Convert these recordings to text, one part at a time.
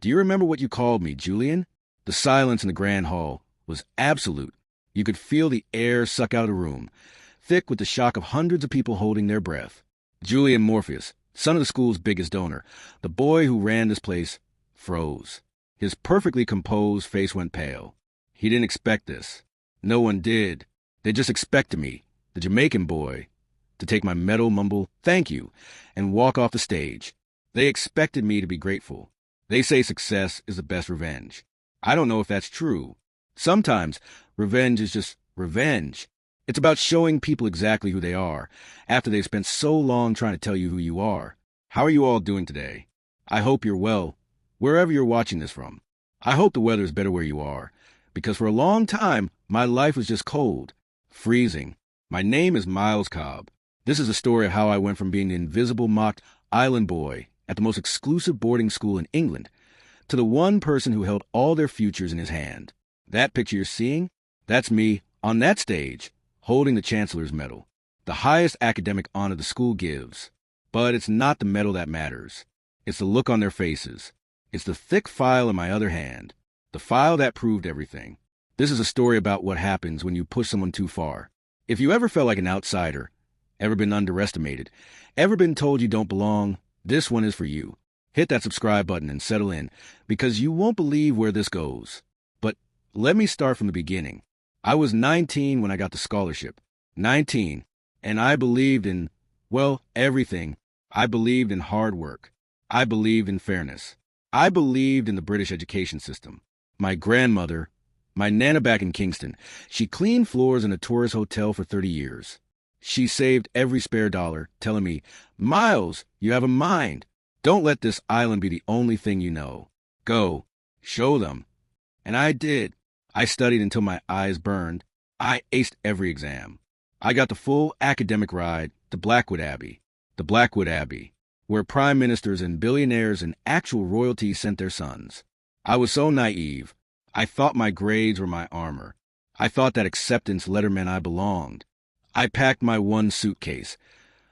Do you remember what you called me, Julian? The silence in the grand hall was absolute. You could feel the air suck out of the room, thick with the shock of hundreds of people holding their breath. Julian Morpheus, son of the school's biggest donor, the boy who ran this place, froze. His perfectly composed face went pale. He didn't expect this. No one did. They just expected me, the Jamaican boy, to take my medal, mumble, "Thank you," and walk off the stage. They expected me to be grateful. They say success is the best revenge. I don't know if that's true. Sometimes revenge is just revenge. It's about showing people exactly who they are after they've spent so long trying to tell you who you are. How are you all doing today? I hope you're well, wherever you're watching this from. I hope the weather is better where you are, because for a long time, my life was just cold, freezing. My name is Miles Cobb. This is a story of how I went from being the invisible mocked island boy at the most exclusive boarding school in England to the one person who held all their futures in his hand. That picture you're seeing, that's me on that stage, holding the Chancellor's Medal, the highest academic honor the school gives. But it's not the medal that matters. It's the look on their faces. It's the thick file in my other hand, the file that proved everything. This is a story about what happens when you push someone too far. If you ever felt like an outsider, ever been underestimated, ever been told you don't belong, this one is for you. Hit that subscribe button and settle in, because you won't believe where this goes. But let me start from the beginning. I was 19 when I got the scholarship. 19. And I believed in, well, everything. I believed in hard work. I believed in fairness. I believed in the British education system. My grandmother, my Nana back in Kingston, she cleaned floors in a tourist hotel for 30 years. She saved every spare dollar, telling me, "Miles, you have a mind. Don't let this island be the only thing you know. Go, show them." And I did. I studied until my eyes burned. I aced every exam. I got the full academic ride to Blackwood Abbey, the Blackwood Abbey, where prime ministers and billionaires and actual royalty sent their sons. I was so naive. I thought my grades were my armor. I thought that acceptance letter meant I belonged. I packed my one suitcase,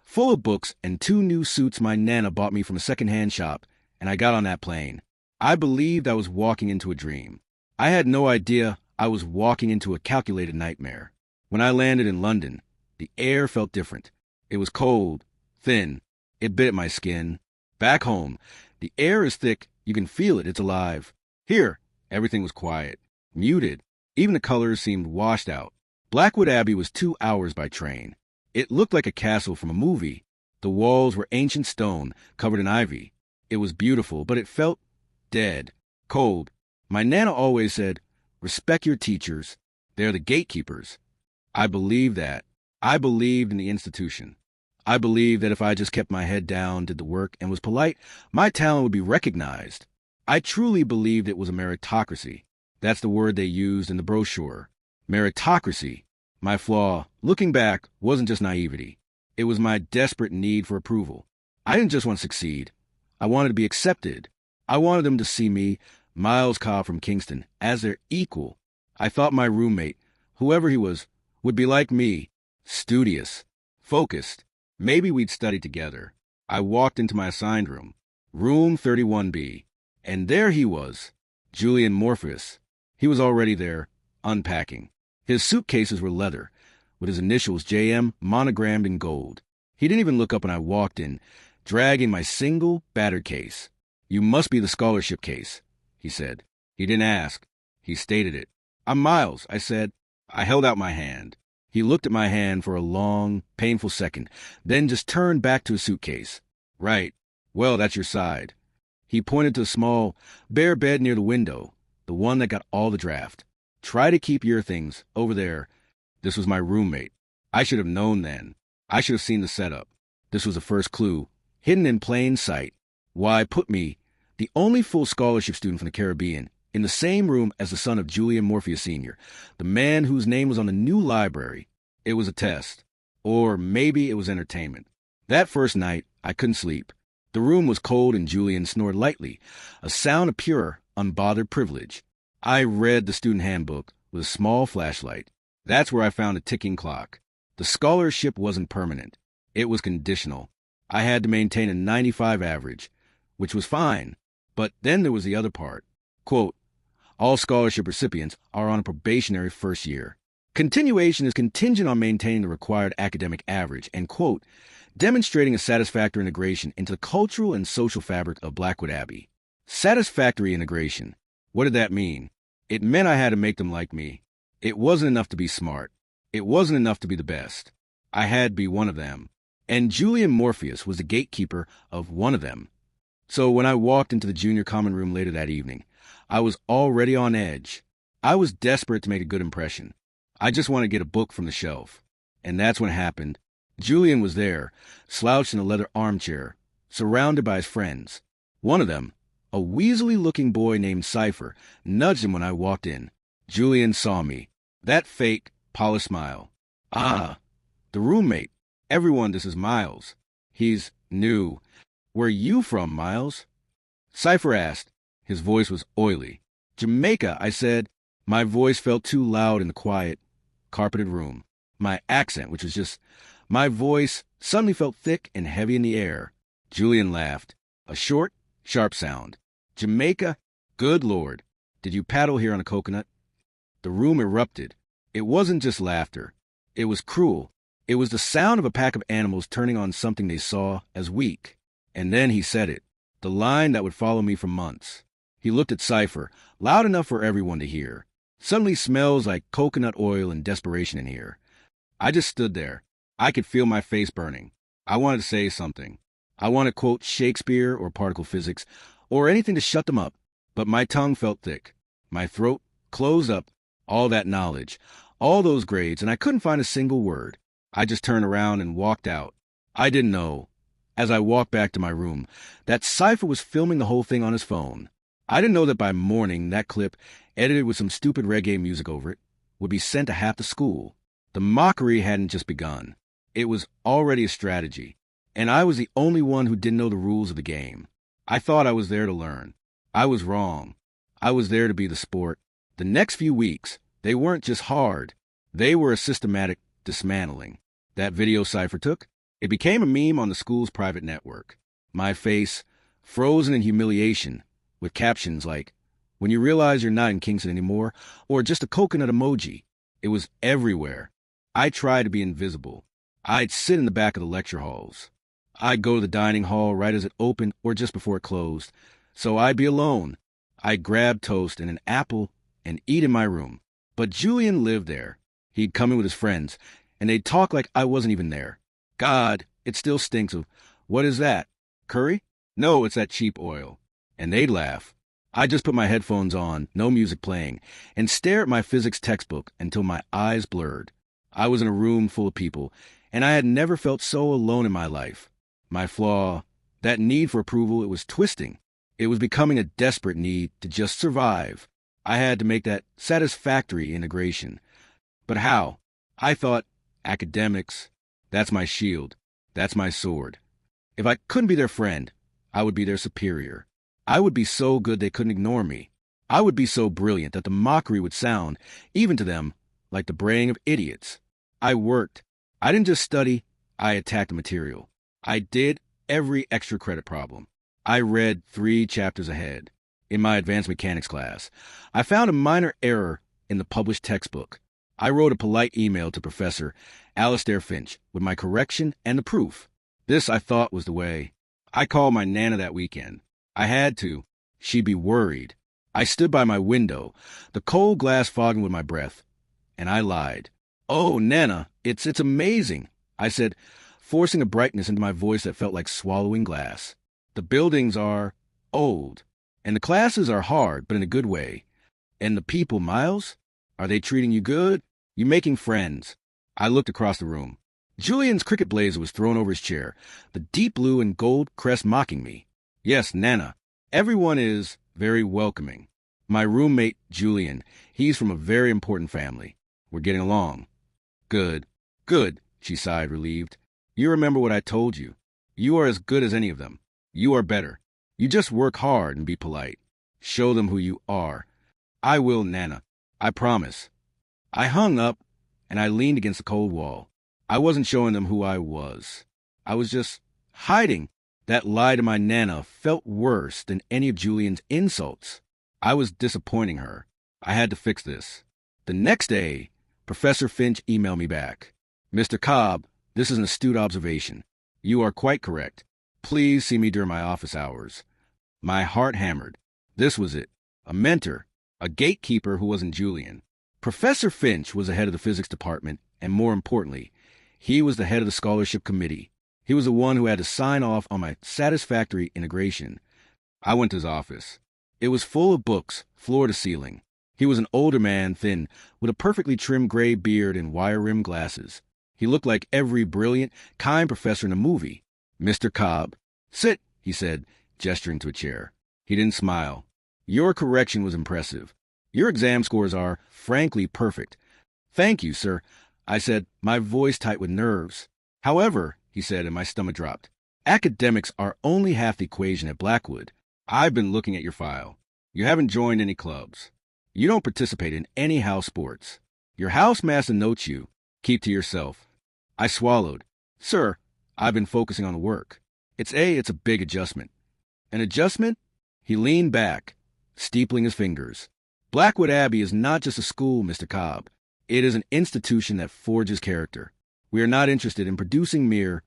full of books and 2 new suits my Nana bought me from a second-hand shop, and I got on that plane. I believed I was walking into a dream. I had no idea I was walking into a calculated nightmare. When I landed in London, the air felt different. It was cold, thin. It bit at my skin. Back home, the air is thick. You can feel it. It's alive. Here, everything was quiet, muted. Even the colors seemed washed out. Blackwood Abbey was 2 hours by train. It looked like a castle from a movie. The walls were ancient stone, covered in ivy. It was beautiful, but it felt dead, cold. My Nana always said, "Respect your teachers. They're the gatekeepers." I believed that. I believed in the institution. I believed that if I just kept my head down, did the work, and was polite, my talent would be recognized. I truly believed it was a meritocracy. That's the word they used in the brochure. Meritocracy. My flaw, looking back, wasn't just naivety. It was my desperate need for approval. I didn't just want to succeed. I wanted to be accepted. I wanted them to see me, Miles Cobb from Kingston, as their equal. I thought my roommate, whoever he was, would be like me, studious, focused. Maybe we'd study together. I walked into my assigned room, room 31B, and there he was, Julian Morpheus. He was already there, unpacking. His suitcases were leather, with his initials JM monogrammed in gold. He didn't even look up when I walked in, dragging my single, battered case. "You must be the scholarship case," he said. He didn't ask. He stated it. "I'm Miles," I said. I held out my hand. He looked at my hand for a long, painful second, then just turned back to his suitcase. "Right. Well, that's your side." He pointed to a small, bare bed near the window, the one that got all the draft. "Try to keep your things over there." This was my roommate. I should have known then. I should have seen the setup. This was the first clue, hidden in plain sight. Why put me, the only full scholarship student from the Caribbean, in the same room as the son of Julian Morpheus Sr., the man whose name was on the new library. It was a test. Or maybe it was entertainment. That first night, I couldn't sleep. The room was cold and Julian snored lightly, a sound of pure, unbothered privilege. I read the student handbook with a small flashlight. That's where I found a ticking clock. The scholarship wasn't permanent. It was conditional. I had to maintain a 95 average, which was fine. But then there was the other part. Quote, all scholarship recipients are on a probationary first year. Continuation is contingent on maintaining the required academic average and, quote, demonstrating a satisfactory integration into the cultural and social fabric of Blackwood Abbey. Satisfactory integration. What did that mean? It meant I had to make them like me. It wasn't enough to be smart. It wasn't enough to be the best. I had to be one of them. And Julian Morpheus was the gatekeeper of one of them. So when I walked into the junior common room later that evening, I was already on edge. I was desperate to make a good impression. I just wanted to get a book from the shelf. And that's when it happened. Julian was there, slouched in a leather armchair, surrounded by his friends. One of them, a weaselly-looking boy named Cypher, nudged him when I walked in. Julian saw me. That fake, polished smile. Ah, the roommate. Everyone, this is Miles. He's new. Where you from, Miles? Cypher asked. His voice was oily. Jamaica, I said. My voice felt too loud in the quiet, carpeted room. My accent, which was just... My voice suddenly felt thick and heavy in the air. Julian laughed. A short, sharp sound. Jamaica? Good Lord. Did you paddle here on a coconut? The room erupted. It wasn't just laughter. It was cruel. It was the sound of a pack of animals turning on something they saw as weak. And then he said it. The line that would follow me for months. He looked at Cypher, loud enough for everyone to hear. Suddenly smells like coconut oil and desperation in here. I just stood there. I could feel my face burning. I wanted to say something. I wanted to quote Shakespeare or particle physics or anything to shut them up. But my tongue felt thick. My throat closed up. All that knowledge, all those grades, and I couldn't find a single word. I just turned around and walked out. I didn't know, as I walked back to my room, that Cypher was filming the whole thing on his phone. I didn't know that by morning that clip, edited with some stupid reggae music over it, would be sent to half the school. The mockery hadn't just begun. It was already a strategy, and I was the only one who didn't know the rules of the game. I thought I was there to learn. I was wrong. I was there to be the sport. The next few weeks, they weren't just hard. They were a systematic dismantling. That video Cypher took, it became a meme on the school's private network. My face, frozen in humiliation, with captions like, when you realize you're not in Kingston anymore, or just a coconut emoji. It was everywhere. I tried to be invisible. I'd sit in the back of the lecture halls. I'd go to the dining hall right as it opened or just before it closed, so I'd be alone. I'd grab toast and an apple and eat in my room. But Julian lived there. He'd come in with his friends, and they'd talk like I wasn't even there. God, it still stinks of, what is that? Curry? No, it's that cheap oil. And they'd laugh. I'd just put my headphones on, no music playing, and stare at my physics textbook until my eyes blurred. I was in a room full of people, and I had never felt so alone in my life. My flaw, that need for approval, it was twisting. It was becoming a desperate need to just survive. I had to make that satisfactory integration. But how? I thought, academics, that's my shield. That's my sword. If I couldn't be their friend, I would be their superior. I would be so good they couldn't ignore me. I would be so brilliant that the mockery would sound, even to them, like the braying of idiots. I worked. I didn't just study, I attacked the material. I did every extra credit problem. I read 3 chapters ahead. In my advanced mechanics class, I found a minor error in the published textbook. I wrote a polite email to Professor Alistair Finch with my correction and the proof. This, I thought, was the way. I called my Nana that weekend. I had to. She'd be worried. I stood by my window, the cold glass fogging with my breath, and I lied. Oh, Nana, it's amazing, I said, forcing a brightness into my voice that felt like swallowing glass. The buildings are old, and the classes are hard, but in a good way. And the people, Miles? Are they treating you good? You making friends? I looked across the room. Julian's cricket blazer was thrown over his chair, the deep blue and gold crest mocking me. Yes, Nana. Everyone is very welcoming. My roommate, Julian, he's from a very important family. We're getting along. Good. Good, she sighed, relieved. You remember what I told you. You are as good as any of them. You are better. You just work hard and be polite. Show them who you are. I will, Nana. I promise. I hung up, and I leaned against the cold wall. I wasn't showing them who I was. I was just hiding. That lie to my Nana felt worse than any of Julian's insults. I was disappointing her. I had to fix this. The next day, Professor Finch emailed me back. Mr. Cobb, this is an astute observation. You are quite correct. Please see me during my office hours. My heart hammered. This was it. A mentor, a gatekeeper who wasn't Julian. Professor Finch was the head of the physics department, and more importantly, he was the head of the scholarship committee. He was the one who had to sign off on my satisfactory integration. I went to his office. It was full of books, floor to ceiling. He was an older man, thin, with a perfectly trimmed gray beard and wire-rimmed glasses. He looked like every brilliant, kind professor in a movie. Mr. Cobb. Sit, he said, gesturing to a chair. He didn't smile. Your correction was impressive. Your exam scores are, frankly, perfect. Thank you, sir, I said, my voice tight with nerves. However, he said, and my stomach dropped, academics are only half the equation at Blackwood. I've been looking at your file. You haven't joined any clubs. You don't participate in any house sports. Your housemaster notes you. Keep to yourself. I swallowed. Sir, I've been focusing on the work. It's a big adjustment. An adjustment? He leaned back, steepling his fingers. Blackwood Abbey is not just a school, Mr. Cobb. It is an institution that forges character. We are not interested in producing mere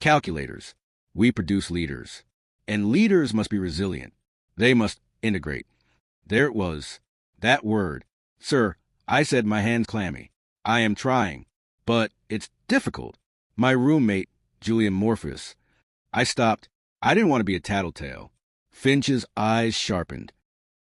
calculators. We produce leaders. And leaders must be resilient. They must integrate. There it was. That word. Sir, I said, my hands clammy. I am trying. But it's difficult. My roommate, Julian Morpheus. I stopped. I didn't want to be a tattletale. Finch's eyes sharpened.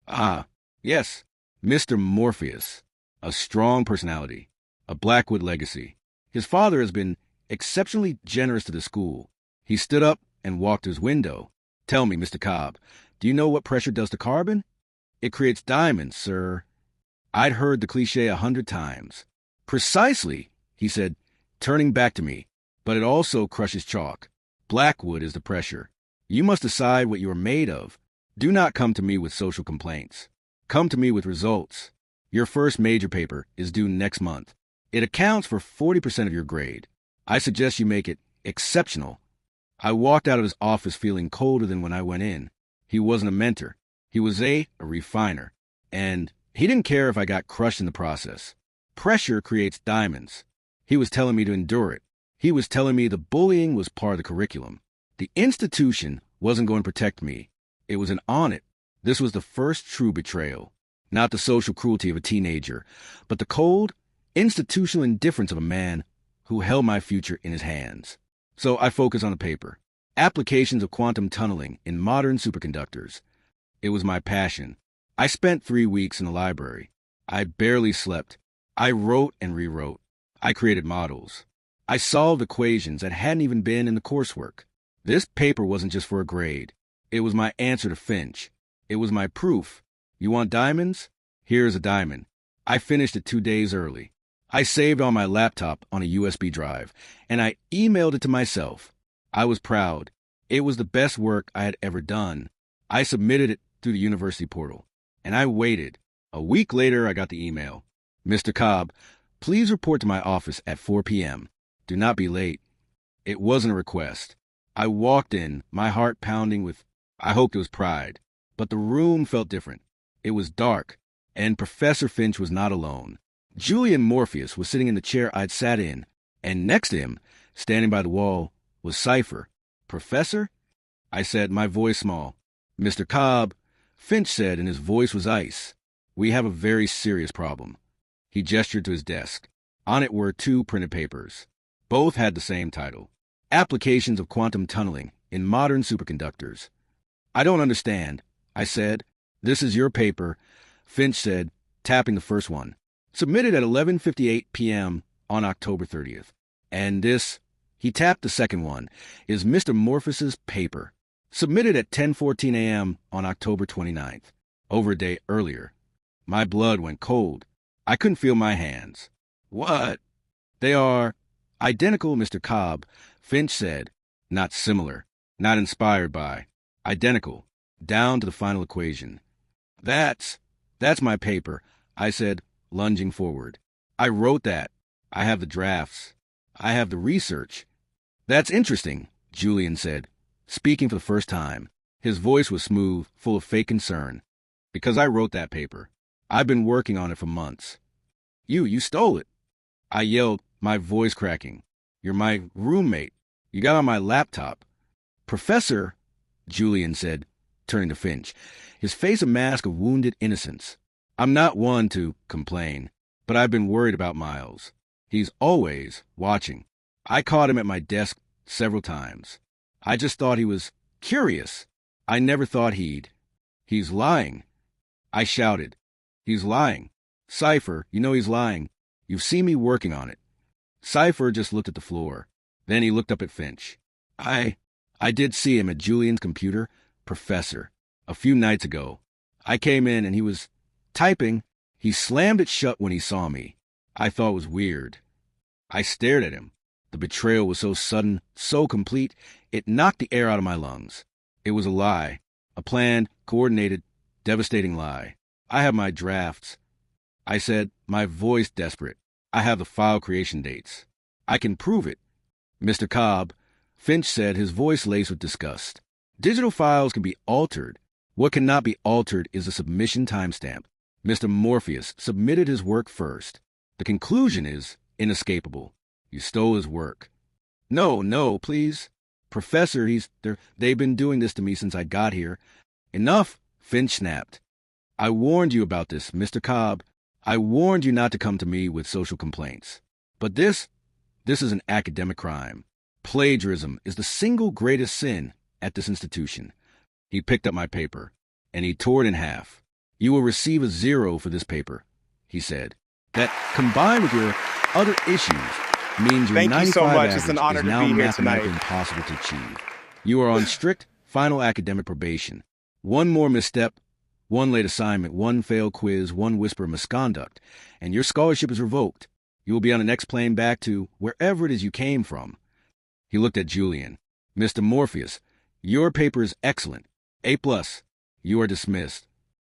Ah, yes, Mr. Morpheus. A strong personality. A Blackwood legacy. His father has been exceptionally generous to the school. He stood up and walked to his window. Tell me, Mr. Cobb, do you know what pressure does to carbon? It creates diamonds, sir. I'd heard the cliche 100 times. Precisely, he said, turning back to me. But it also crushes chalk. Blackwood is the pressure. You must decide what you are made of. Do not come to me with social complaints. Come to me with results. Your first major paper is due next month. It accounts for 40% of your grade. I suggest you make it exceptional. I walked out of his office feeling colder than when I went in. He wasn't a mentor. He was a refiner. And he didn't care if I got crushed in the process. Pressure creates diamonds. He was telling me to endure it. He was telling me the bullying was part of the curriculum. The institution wasn't going to protect me. It was an audit. This was the first true betrayal. Not the social cruelty of a teenager, but the cold, institutional indifference of a man who held my future in his hands. So I focused on the paper. Applications of quantum tunneling in modern superconductors. It was my passion. I spent 3 weeks in the library. I barely slept. I wrote and rewrote. I created models. I solved equations that hadn't even been in the coursework. This paper wasn't just for a grade. It was my answer to Finch. It was my proof. You want diamonds? Here's a diamond. I finished it 2 days early. I saved on my laptop on a USB drive, and I emailed it to myself. I was proud. It was the best work I had ever done. I submitted it through the university portal, and I waited. A week later, I got the email. Mr. Cobb, please report to my office at 4 p.m. Do not be late. It wasn't a request. I walked in, my heart pounding with, I hoped it was pride. But the room felt different. It was dark, and Professor Finch was not alone. Julian Morpheus was sitting in the chair I'd sat in, and next to him, standing by the wall, was Cypher. Professor? I said, my voice small. Mr. Cobb, Finch said, and his voice was ice. We have a very serious problem. He gestured to his desk. On it were 2 printed papers. Both had the same title. Applications of Quantum Tunneling in Modern Superconductors. I don't understand, I said. This is your paper, Finch said, tapping the first one. Submitted at 11:58 p.m. on October 30th. And this, he tapped the second one, is Mr. Morpheus's paper. Submitted at 10:14 a.m. on October 29th, over a day earlier. My blood went cold. I couldn't feel my hands. What? They are identical, Mr. Cobb, Finch said. Not similar, not inspired by. Identical, down to the final equation. That's my paper, I said, lunging forward. I wrote that. I have the drafts. I have the research. That's interesting, Julian said. speaking for the first time. His voice was smooth, full of fake concern. Because I wrote that paper. I've been working on it for months. You stole it. I yelled, my voice cracking. You're my roommate. You got on my laptop. Professor, Julian said, turning to Finch, his face a mask of wounded innocence. I'm not one to complain, but I've been worried about Miles. He's always watching. I caught him at my desk several times. I just thought he was curious. I never thought He's lying. I shouted. He's lying. Cypher, you know he's lying. You've seen me working on it. Cypher just looked at the floor. Then he looked up at Finch. I did see him at Julian's computer, Professor, a few nights ago. I came in and he was typing. He slammed it shut when he saw me. I thought it was weird. I stared at him. The betrayal was so sudden, so complete, it knocked the air out of my lungs. It was a lie. A planned, coordinated, devastating lie. I have my drafts. I said, my voice desperate. I have the file creation dates. I can prove it. Mr. Cobb, Finch said, his voice laced with disgust. Digital files can be altered. What cannot be altered is the submission timestamp. Mr. Morpheus submitted his work first. The conclusion is inescapable. You stole his work. No, please. Professor, they've been doing this to me since I got here. Enough, Finch snapped. I warned you about this, Mr. Cobb. I warned you not to come to me with social complaints. But this is an academic crime. Plagiarism is the single greatest sin at this institution. He picked up my paper, and he tore it in half. You will receive a 0 for this paper, he said. That, combined with your other issues, means your 95 so much. average It's an honor is to now be here mathematically tonight. impossible to achieve. You are on strict final academic probation. One more misstep, one late assignment, one failed quiz, one whisper of misconduct, and your scholarship is revoked. You will be on the next plane back to wherever it is you came from. He looked at Julian. Mr. Morpheus, your paper is excellent. A+. You are dismissed.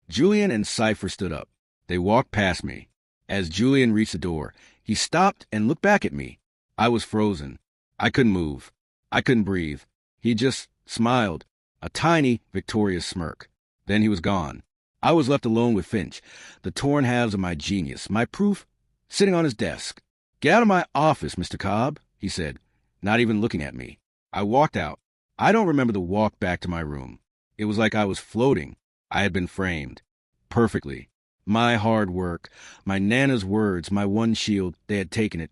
Julian and Cypher stood up. They walked past me. As Julian reached the door, he stopped and looked back at me. I was frozen. I couldn't move. I couldn't breathe. He just smiled, a tiny, victorious smirk. Then he was gone. I was left alone with Finch, the torn halves of my genius, my proof, sitting on his desk. Get out of my office, Mr. Cobb, he said, not even looking at me. I walked out. I don't remember the walk back to my room. It was like I was floating. I had been framed. Perfectly. My hard work, my Nana's words, my one shield, they had taken it,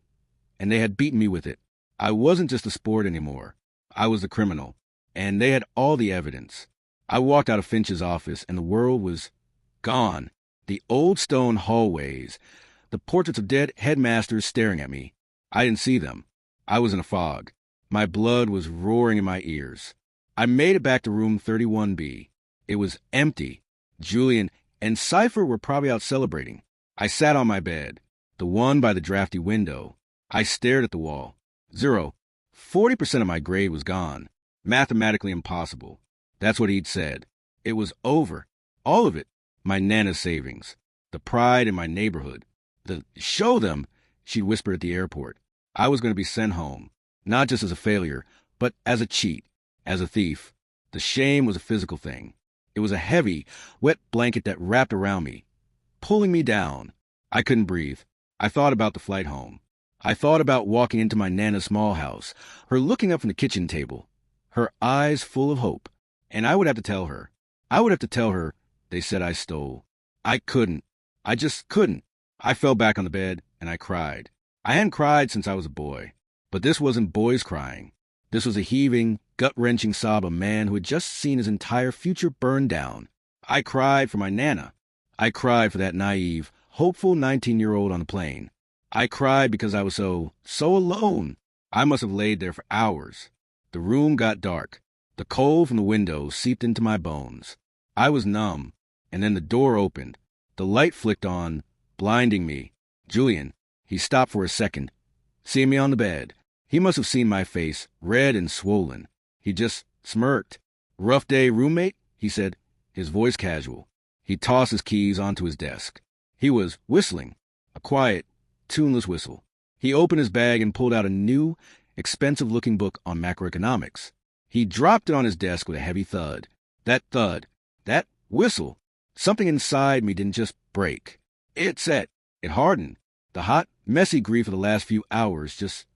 and they had beaten me with it. I wasn't just a sport anymore. I was the criminal, and they had all the evidence. I walked out of Finch's office, and the world was gone. The old stone hallways, the portraits of dead headmasters staring at me. I didn't see them. I was in a fog. My blood was roaring in my ears. I made it back to room 31B. It was empty. Julian and Cypher were probably out celebrating. I sat on my bed, the one by the drafty window. I stared at the wall. 0. 40% of my grade was gone. Mathematically impossible. That's what he'd said. It was over. All of it. My Nana's savings. The pride in my neighborhood. The show them, she'd whispered at the airport. I was going to be sent home. Not just as a failure, but as a cheat, as a thief. The shame was a physical thing. It was a heavy, wet blanket that wrapped around me, pulling me down. I couldn't breathe. I thought about the flight home. I thought about walking into my Nana's small house, her looking up from the kitchen table, her eyes full of hope. And I would have to tell her. I would have to tell her they said I stole. I couldn't. I just couldn't. I fell back on the bed, and I cried. I hadn't cried since I was a boy. But this wasn't boys crying. This was a heaving, gut-wrenching sob of a man who had just seen his entire future burn down. I cried for my Nana. I cried for that naive, hopeful 19-year-old on the plane. I cried because I was so alone. I must have laid there for hours. The room got dark. The cold from the window seeped into my bones. I was numb, and then the door opened. The light flicked on, blinding me. Julian, he stopped for a second, seeing me on the bed. He must have seen my face, red and swollen. He just smirked. Rough day, roommate, he said, his voice casual. He tossed his keys onto his desk. He was whistling, a quiet, tuneless whistle. He opened his bag and pulled out a new, expensive-looking book on macroeconomics. He dropped it on his desk with a heavy thud. That thud, that whistle, something inside me didn't just break. It set. It hardened. The hot, messy grief of the last few hours just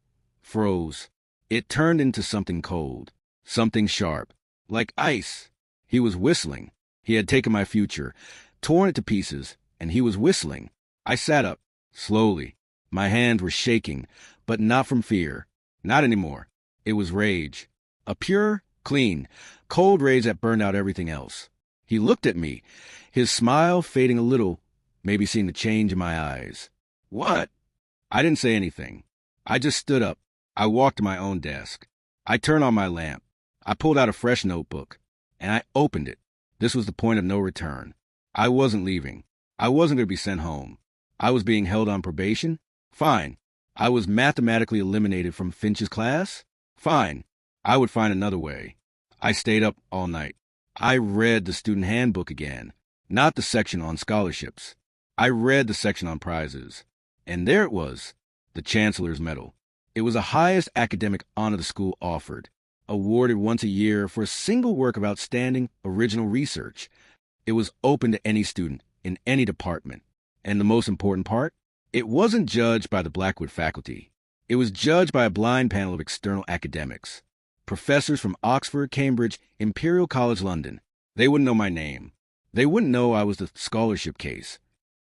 froze. It turned into something cold, something sharp, like ice. He was whistling. He had taken my future, torn it to pieces, and he was whistling. I sat up, slowly. My hands were shaking, but not from fear. Not anymore. It was rage. A pure, clean, cold rage that burned out everything else. He looked at me, his smile fading a little, maybe seeing the change in my eyes. What? I didn't say anything. I just stood up. I walked to my own desk. I turned on my lamp. I pulled out a fresh notebook, and I opened it. This was the point of no return. I wasn't leaving. I wasn't going to be sent home. I was being held on probation? Fine. I was mathematically eliminated from Finch's class? Fine. I would find another way. I stayed up all night. I read the student handbook again, not the section on scholarships. I read the section on prizes. And there it was, the Chancellor's Medal. It was the highest academic honor the school offered, awarded once a year for a single work of outstanding original research. It was open to any student in any department. And the most important part? It wasn't judged by the Blackwood faculty. It was judged by a blind panel of external academics. Professors from Oxford, Cambridge, Imperial College London. They wouldn't know my name. They wouldn't know I was the scholarship case.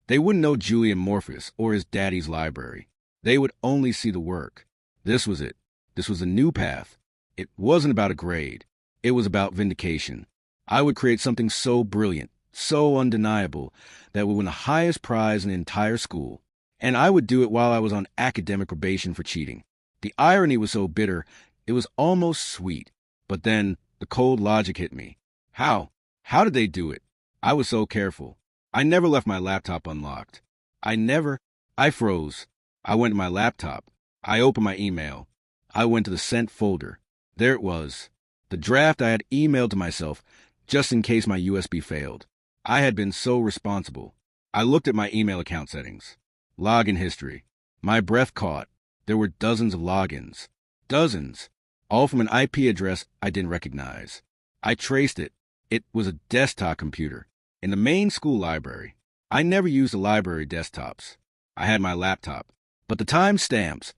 They wouldn't know Julian Morpheus or his daddy's library. They would only see the work. This was it. This was a new path. It wasn't about a grade. It was about vindication. I would create something so brilliant, so undeniable, that would win the highest prize in the entire school. And I would do it while I was on academic probation for cheating. The irony was so bitter, it was almost sweet. But then the cold logic hit me. How? How did they do it? I was so careful. I never left my laptop unlocked. I froze. I went to my laptop. I opened my email. I went to the sent folder. There it was. The draft I had emailed to myself, just in case my USB failed. I had been so responsible. I looked at my email account settings. Login history. My breath caught. There were dozens of logins. Dozens. All from an IP address I didn't recognize. I traced it. It was a desktop computer in the main school library. I never used the library desktops. I had my laptop. But the time stamps.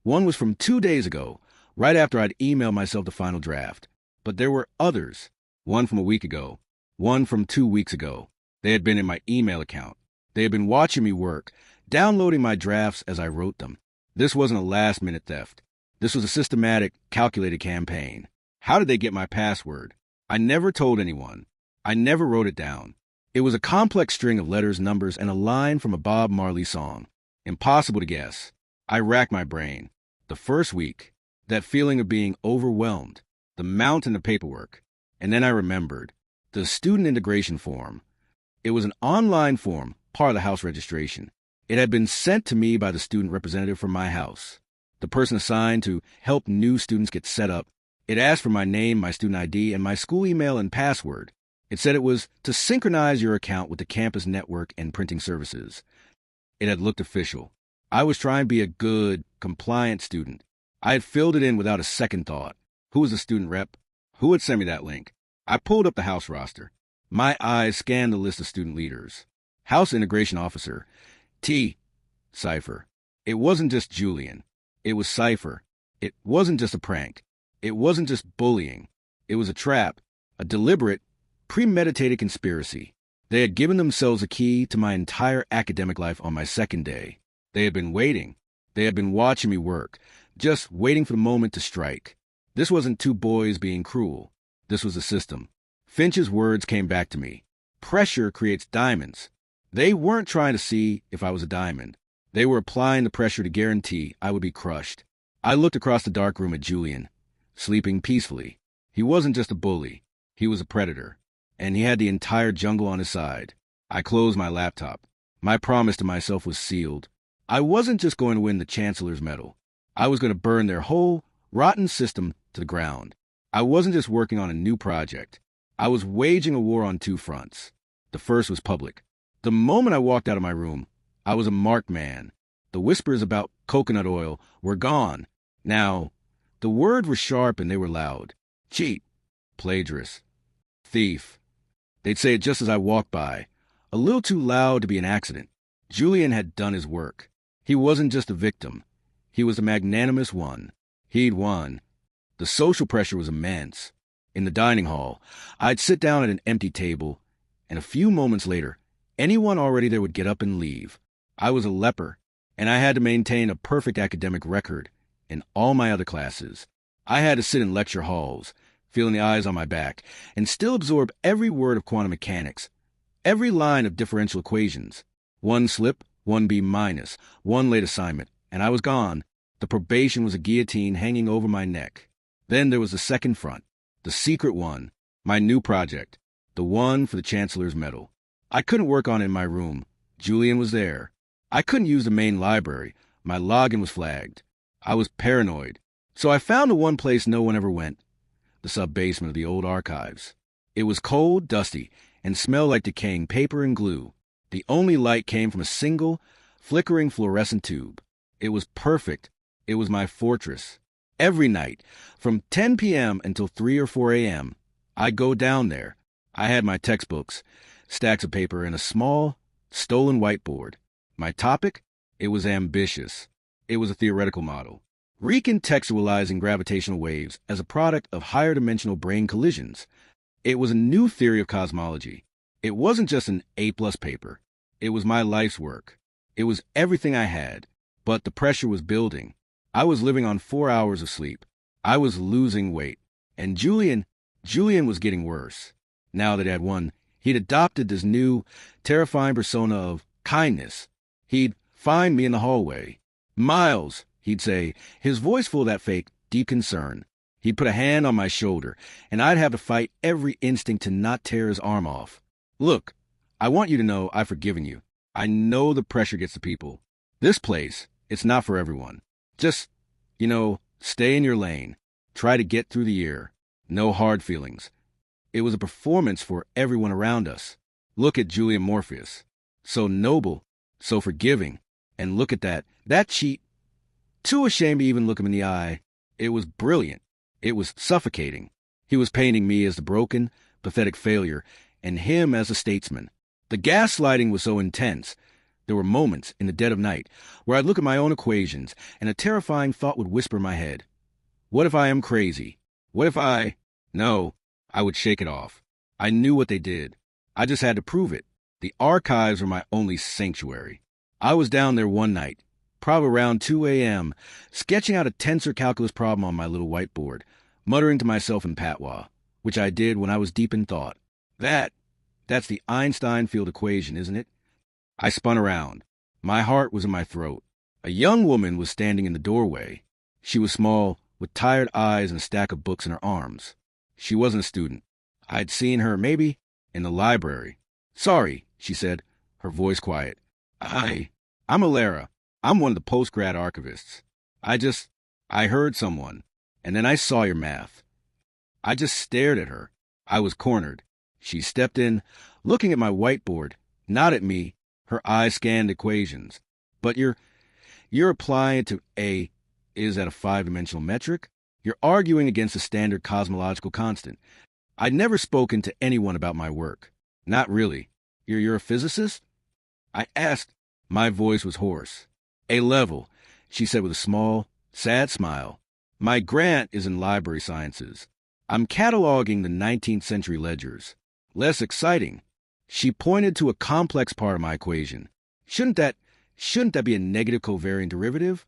One was from 2 days ago, right after I'd emailed myself the final draft. But there were others. One from a week ago. One from 2 weeks ago. They had been in my email account. They had been watching me work, downloading my drafts as I wrote them. This wasn't a last-minute theft. This was a systematic, calculated campaign. How did they get my password? I never told anyone. I never wrote it down. It was a complex string of letters, numbers, and a line from a Bob Marley song. Impossible to guess. I racked my brain. The first week, that feeling of being overwhelmed, the mountain of paperwork. And then I remembered. The student integration form. It was an online form, part of the house registration. It had been sent to me by the student representative from my house, the person assigned to help new students get set up. It asked for my name, my student ID, and my school email and password. It said it was to synchronize your account with the campus network and printing services. It had looked official. I was trying to be a good, compliant student. I had filled it in without a second thought. Who was the student rep? Who had sent me that link? I pulled up the house roster. My eyes scanned the list of student leaders. House Integration Officer. T. Cypher. It wasn't just Julian. It was Cypher. It wasn't just a prank. It wasn't just bullying. It was a trap. A deliberate, premeditated conspiracy. They had given themselves a key to my entire academic life on my second day. They had been waiting. They had been watching me work, just waiting for the moment to strike. This wasn't two boys being cruel. This was a system. Finch's words came back to me. Pressure creates diamonds. They weren't trying to see if I was a diamond. They were applying the pressure to guarantee I would be crushed. I looked across the dark room at Julian, sleeping peacefully. He wasn't just a bully. He was a predator. And he had the entire jungle on his side. I closed my laptop. My promise to myself was sealed. I wasn't just going to win the Chancellor's Medal. I was going to burn their whole rotten system to the ground. I wasn't just working on a new project. I was waging a war on two fronts. The first was public. The moment I walked out of my room, I was a marked man. The whispers about coconut oil were gone. Now, the words were sharp and they were loud. Cheat, plagiarist, thief. They'd say it just as I walked by, a little too loud to be an accident. Julian had done his work. He wasn't just a victim. He was a magnanimous one. He'd won. The social pressure was immense. In the dining hall, I'd sit down at an empty table, and a few moments later, anyone already there would get up and leave. I was a leper, and I had to maintain a perfect academic record in all my other classes. I had to sit in lecture halls, feeling the eyes on my back, and still absorb every word of quantum mechanics, every line of differential equations. One slip, one B minus, one late assignment, and I was gone. The probation was a guillotine hanging over my neck. Then there was the second front, the secret one, my new project, the one for the Chancellor's Medal. I couldn't work on it in my room. Julian was there. I couldn't use the main library. My login was flagged. I was paranoid. So I found the one place no one ever went, the sub-basement of the old archives. It was cold, dusty, and smelled like decaying paper and glue. The only light came from a single, flickering fluorescent tube. It was perfect. It was my fortress. Every night, from 10 p.m. until 3 or 4 a.m., I'd go down there. I had my textbooks, stacks of paper, and a small, stolen whiteboard. My topic? It was ambitious. It was a theoretical model, recontextualizing gravitational waves as a product of higher dimensional brain collisions. It was a new theory of cosmology. It wasn't just an A-plus paper. It was my life's work. It was everything I had. But the pressure was building. I was living on 4 hours of sleep. I was losing weight. And Julian was getting worse. Now that I'd won, he'd adopted this new, terrifying persona of kindness. He'd find me in the hallway. "Miles," he'd say, his voice full of that fake, deep concern. He'd put a hand on my shoulder, and I'd have to fight every instinct to not tear his arm off. "Look, I want you to know I've forgiven you. I know the pressure gets to people. This place, it's not for everyone. Just, stay in your lane. Try to get through the year. No hard feelings." It was a performance for everyone around us. Look at Julian Morpheus. So noble, so forgiving. And look at that cheat. Too ashamed to even look him in the eye. It was brilliant. It was suffocating. He was painting me as the broken, pathetic failure, and him as a statesman. The gaslighting was so intense. There were moments in the dead of night where I'd look at my own equations and a terrifying thought would whisper in my head. What if I am crazy? What if No, I would shake it off. I knew what they did. I just had to prove it. The archives were my only sanctuary. I was down there one night, probably around 2 a.m., sketching out a tensor calculus problem on my little whiteboard, muttering to myself in patois, which I did when I was deep in thought. That's the Einstein field equation, isn't it? I spun around. My heart was in my throat. A young woman was standing in the doorway. She was small, with tired eyes and a stack of books in her arms. She wasn't a student. I'd seen her, maybe, in the library. "Sorry," she said, her voice quiet. I'm Alara. I'm one of the post-grad archivists. I heard someone, and then I saw your math." I just stared at her. I was cornered. She stepped in, looking at my whiteboard, not at me. Her eyes scanned equations. "But you're applying it to is that a 5-dimensional metric? You're arguing against a standard cosmological constant. I'd never spoken to anyone about my work. Not really. You're a physicist?" I asked. My voice was hoarse. "A level," she said with a small, sad smile. "My grant is in library sciences. I'm cataloging the 19th century ledgers. Less exciting." She pointed to a complex part of my equation. Shouldn't that be a negative covariant derivative?"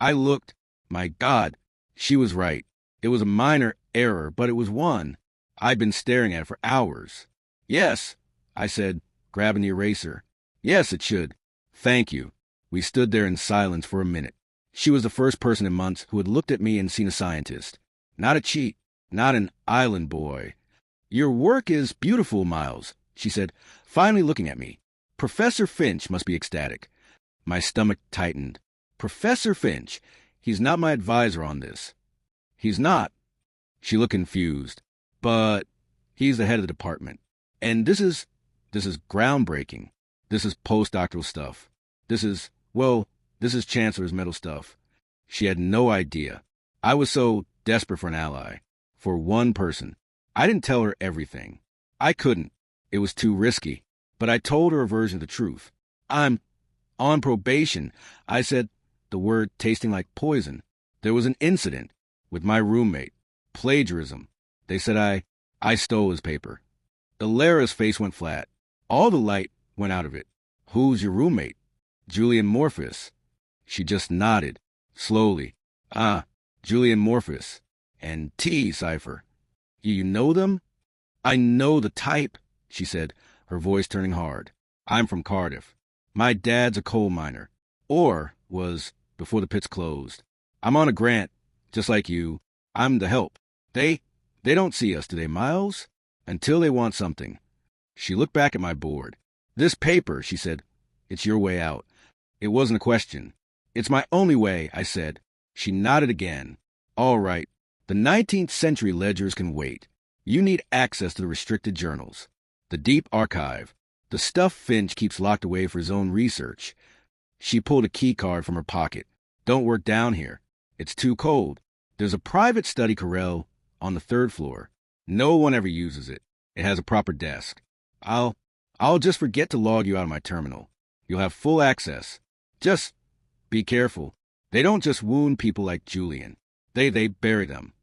I looked. My God, she was right. It was a minor error, but it was one. I'd been staring at it for hours. "Yes," I said, grabbing the eraser. "Yes, it should. Thank you." We stood there in silence for a minute. She was the first person in months who had looked at me and seen a scientist. Not a cheat, not an island boy. "Your work is beautiful, Miles," she said, finally looking at me. "Professor Finch must be ecstatic." My stomach tightened. "Professor Finch? He's not my advisor on this." "He's not." She looked confused. "But he's the head of the department. And this is groundbreaking. This is postdoctoral stuff. This is Chancellor's Medal stuff." She had no idea. I was so desperate for an ally. for one person. I didn't tell her everything. I couldn't. It was too risky. But I told her a version of the truth. I'm on probation. I said the word tasting like poison. There was an incident with my roommate. Plagiarism. They said I stole his paper. Alara's face went flat. All the light went out of it. Who's your roommate? Julian Morphus. She just nodded, slowly. Julian Morphus. And T cipher. You know them? I know the type, she said, her voice turning hard. I'm from Cardiff. My dad's a coal miner. Or was, before the pits closed. I'm on a grant, just like you. I'm the help. They don't see us, do they, Miles? Until they want something. She looked back at my board. This paper, she said, it's your way out. It wasn't a question. It's my only way, I said. She nodded again. All right. The 19th century ledgers can wait. You need access to the restricted journals, the deep archive, the stuff Finch keeps locked away for his own research. She pulled a key card from her pocket. Don't work down here. It's too cold. There's a private study corral on the 3rd floor. No one ever uses it. It has a proper desk. I'll just forget to log you out of my terminal. You'll have full access. Just be careful. They don't just wound people like Julian. They bury them.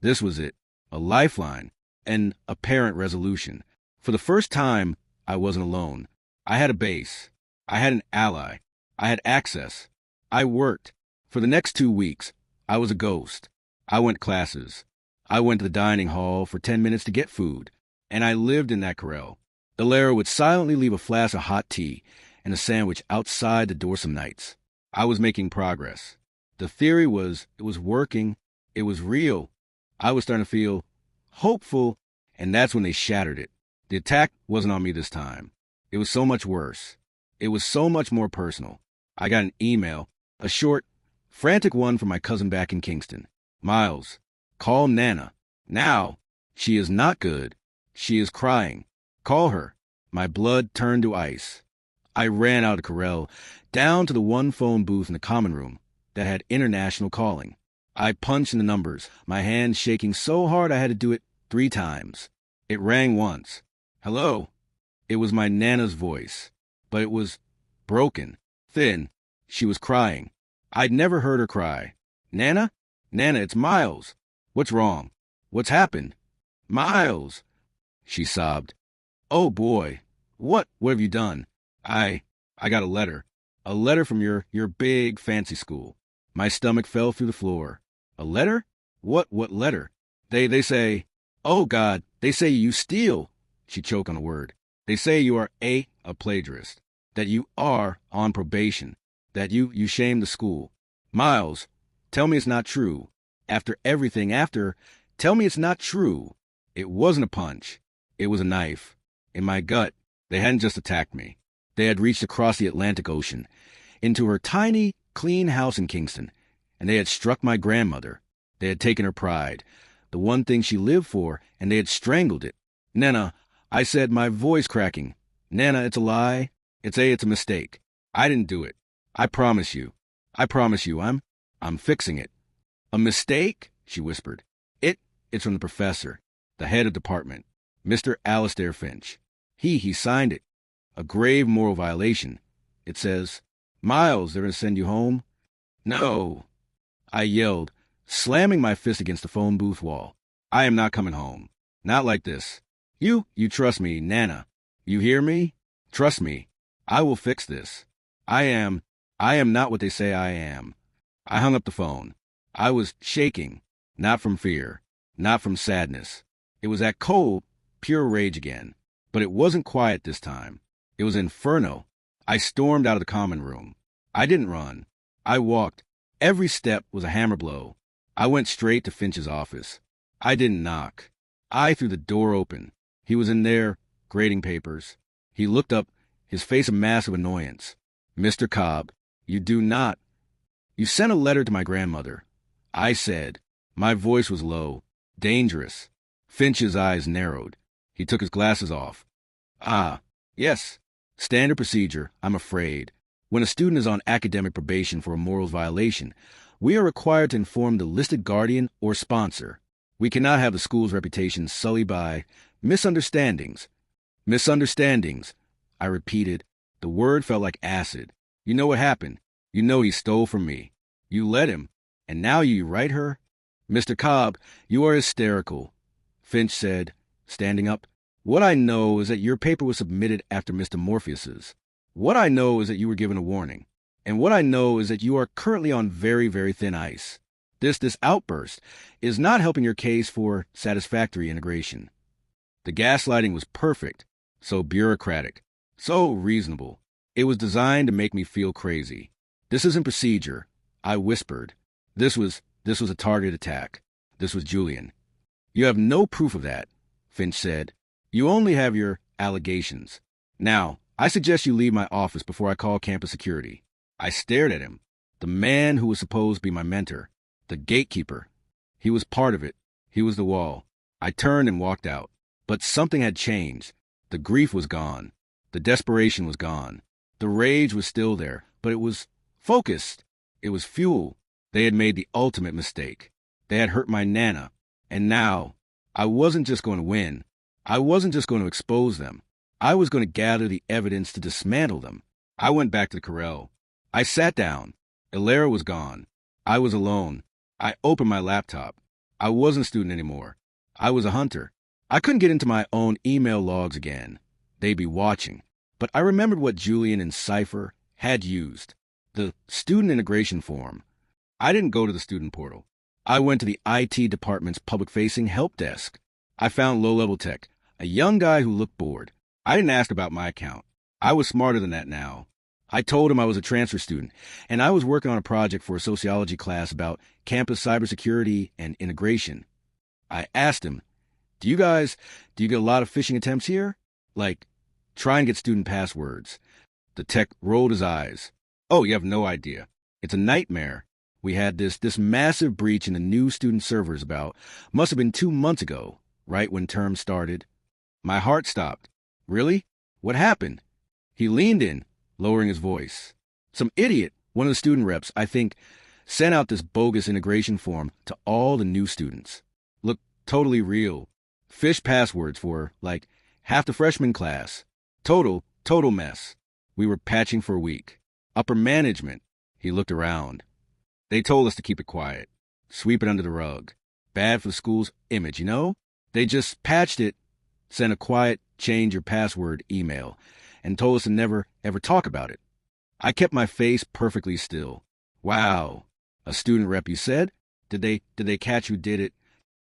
This was it. A lifeline. An apparent resolution. For the first time, I wasn't alone. I had a base. I had an ally. I had access. I worked. For the next 2 weeks, I was a ghost. I went classes. I went to the dining hall for 10 minutes to get food. And I lived in that corral. Alara would silently leave a flask of hot tea and a sandwich outside the door some nights. I was making progress. The theory was, it was working. It was real. I was starting to feel hopeful, and that's when they shattered it. The attack wasn't on me this time. It was so much worse. It was so much more personal. I got an email, a short, frantic one from my cousin back in Kingston. Miles, call Nana. Now. She is not good. She is crying. Call her. My blood turned to ice. I ran out of corral, down to the one phone booth in the common room that had international calling. I punched in the numbers, my hand shaking so hard I had to do it 3 times. It rang once. Hello. It was my Nana's voice, but it was broken, thin. She was crying. I'd never heard her cry. Nana? Nana, it's Miles. What's wrong? What's happened? Miles, she sobbed. Oh, boy. What have you done? I got a letter. A letter from your big fancy school. My stomach fell through the floor. A letter? What letter? They say, oh, God, they say you steal. She choked on a word. They say you are a plagiarist, that you are on probation, that you shamed the school. Miles, tell me it's not true. After everything, tell me it's not true. It wasn't a punch. It was a knife. In my gut, they hadn't just attacked me. They had reached across the Atlantic Ocean, into her tiny, clean house in Kingston, and they had struck my grandmother. They had taken her pride, the one thing she lived for, and they had strangled it. Nana, I said, my voice cracking. Nana, it's a lie. It's a mistake. I didn't do it. I promise you. I'm fixing it. A mistake? She whispered. It's from the professor, the head of department, Mr. Alistair Finch. He signed it. A grave moral violation. It says, Miles, they're going to send you home? No. I yelled, slamming my fist against the phone booth wall. I am not coming home. Not like this. You trust me, Nana. You hear me? Trust me. I will fix this. I am not what they say I am. I hung up the phone. I was shaking, not from fear, not from sadness. It was that cold, pure rage again. But it wasn't quiet this time. It was inferno. I stormed out of the common room. I didn't run. I walked. Every step was a hammer blow. I went straight to Finch's office. I didn't knock. I threw the door open. He was in there, grading papers. He looked up, his face a mask of annoyance. Mr. Cobb, you sent a letter to my grandmother. I said. My voice was low. Dangerous. Finch's eyes narrowed. He took his glasses off. Yes. Standard procedure, I'm afraid. When a student is on academic probation for a morals violation, we are required to inform the listed guardian or sponsor. We cannot have the school's reputation sullied by misunderstandings. Misunderstandings. I repeated. The word felt like acid. You know what happened. You know he stole from me. You let him. And now you write her? Mr. Cobb, you are hysterical, Finch said, standing up. What I know is that your paper was submitted after Mr. Morpheus's. What I know is that you were given a warning. And what I know is that you are currently on very, very thin ice. This outburst is not helping your case for satisfactory integration. The gaslighting was perfect, so bureaucratic, so reasonable. It was designed to make me feel crazy. This isn't procedure, I whispered. This was a targeted attack. This was Julian. You have no proof of that, Finch said. You only have your allegations. Now, I suggest you leave my office before I call campus security. I stared at him. The man who was supposed to be my mentor. The gatekeeper. He was part of it. He was the wall. I turned and walked out. But something had changed. The grief was gone. The desperation was gone. The rage was still there, but it was focused. It was fuel. They had made the ultimate mistake. They had hurt my Nana. And now, I wasn't just going to win. I wasn't just going to expose them. I was going to gather the evidence to dismantle them. I went back to the corral. I sat down. Ilera was gone. I was alone. I opened my laptop. I wasn't a student anymore. I was a hunter. I couldn't get into my own email logs again. They'd be watching. But I remembered what Julian and Cypher had used. The student integration form. I didn't go to the student portal. I went to the IT department's public-facing help desk. I found low-level tech, a young guy who looked bored. I didn't ask about my account. I was smarter than that now. I told him I was a transfer student, and I was working on a project for a sociology class about campus cybersecurity and integration. I asked him, do you get a lot of phishing attempts here? Like, try and get student passwords. The tech rolled his eyes. Oh, you have no idea. It's a nightmare. We had this massive breach in the new student servers must have been 2 months ago, right when term started. My heart stopped. Really? What happened? He leaned in, lowering his voice. Some idiot, one of the student reps, I think, sent out this bogus integration form to all the new students. Looked totally real. Phish passwords for, like, half the freshman class. Total mess. We were patching for a week. Upper management. He looked around. They told us to keep it quiet. Sweep it under the rug. Bad for the school's image, you know? They just patched it, sent a quiet change your password email, and told us to never, ever talk about it. I kept my face perfectly still. Wow. A student rep, you said? Did they catch who did it?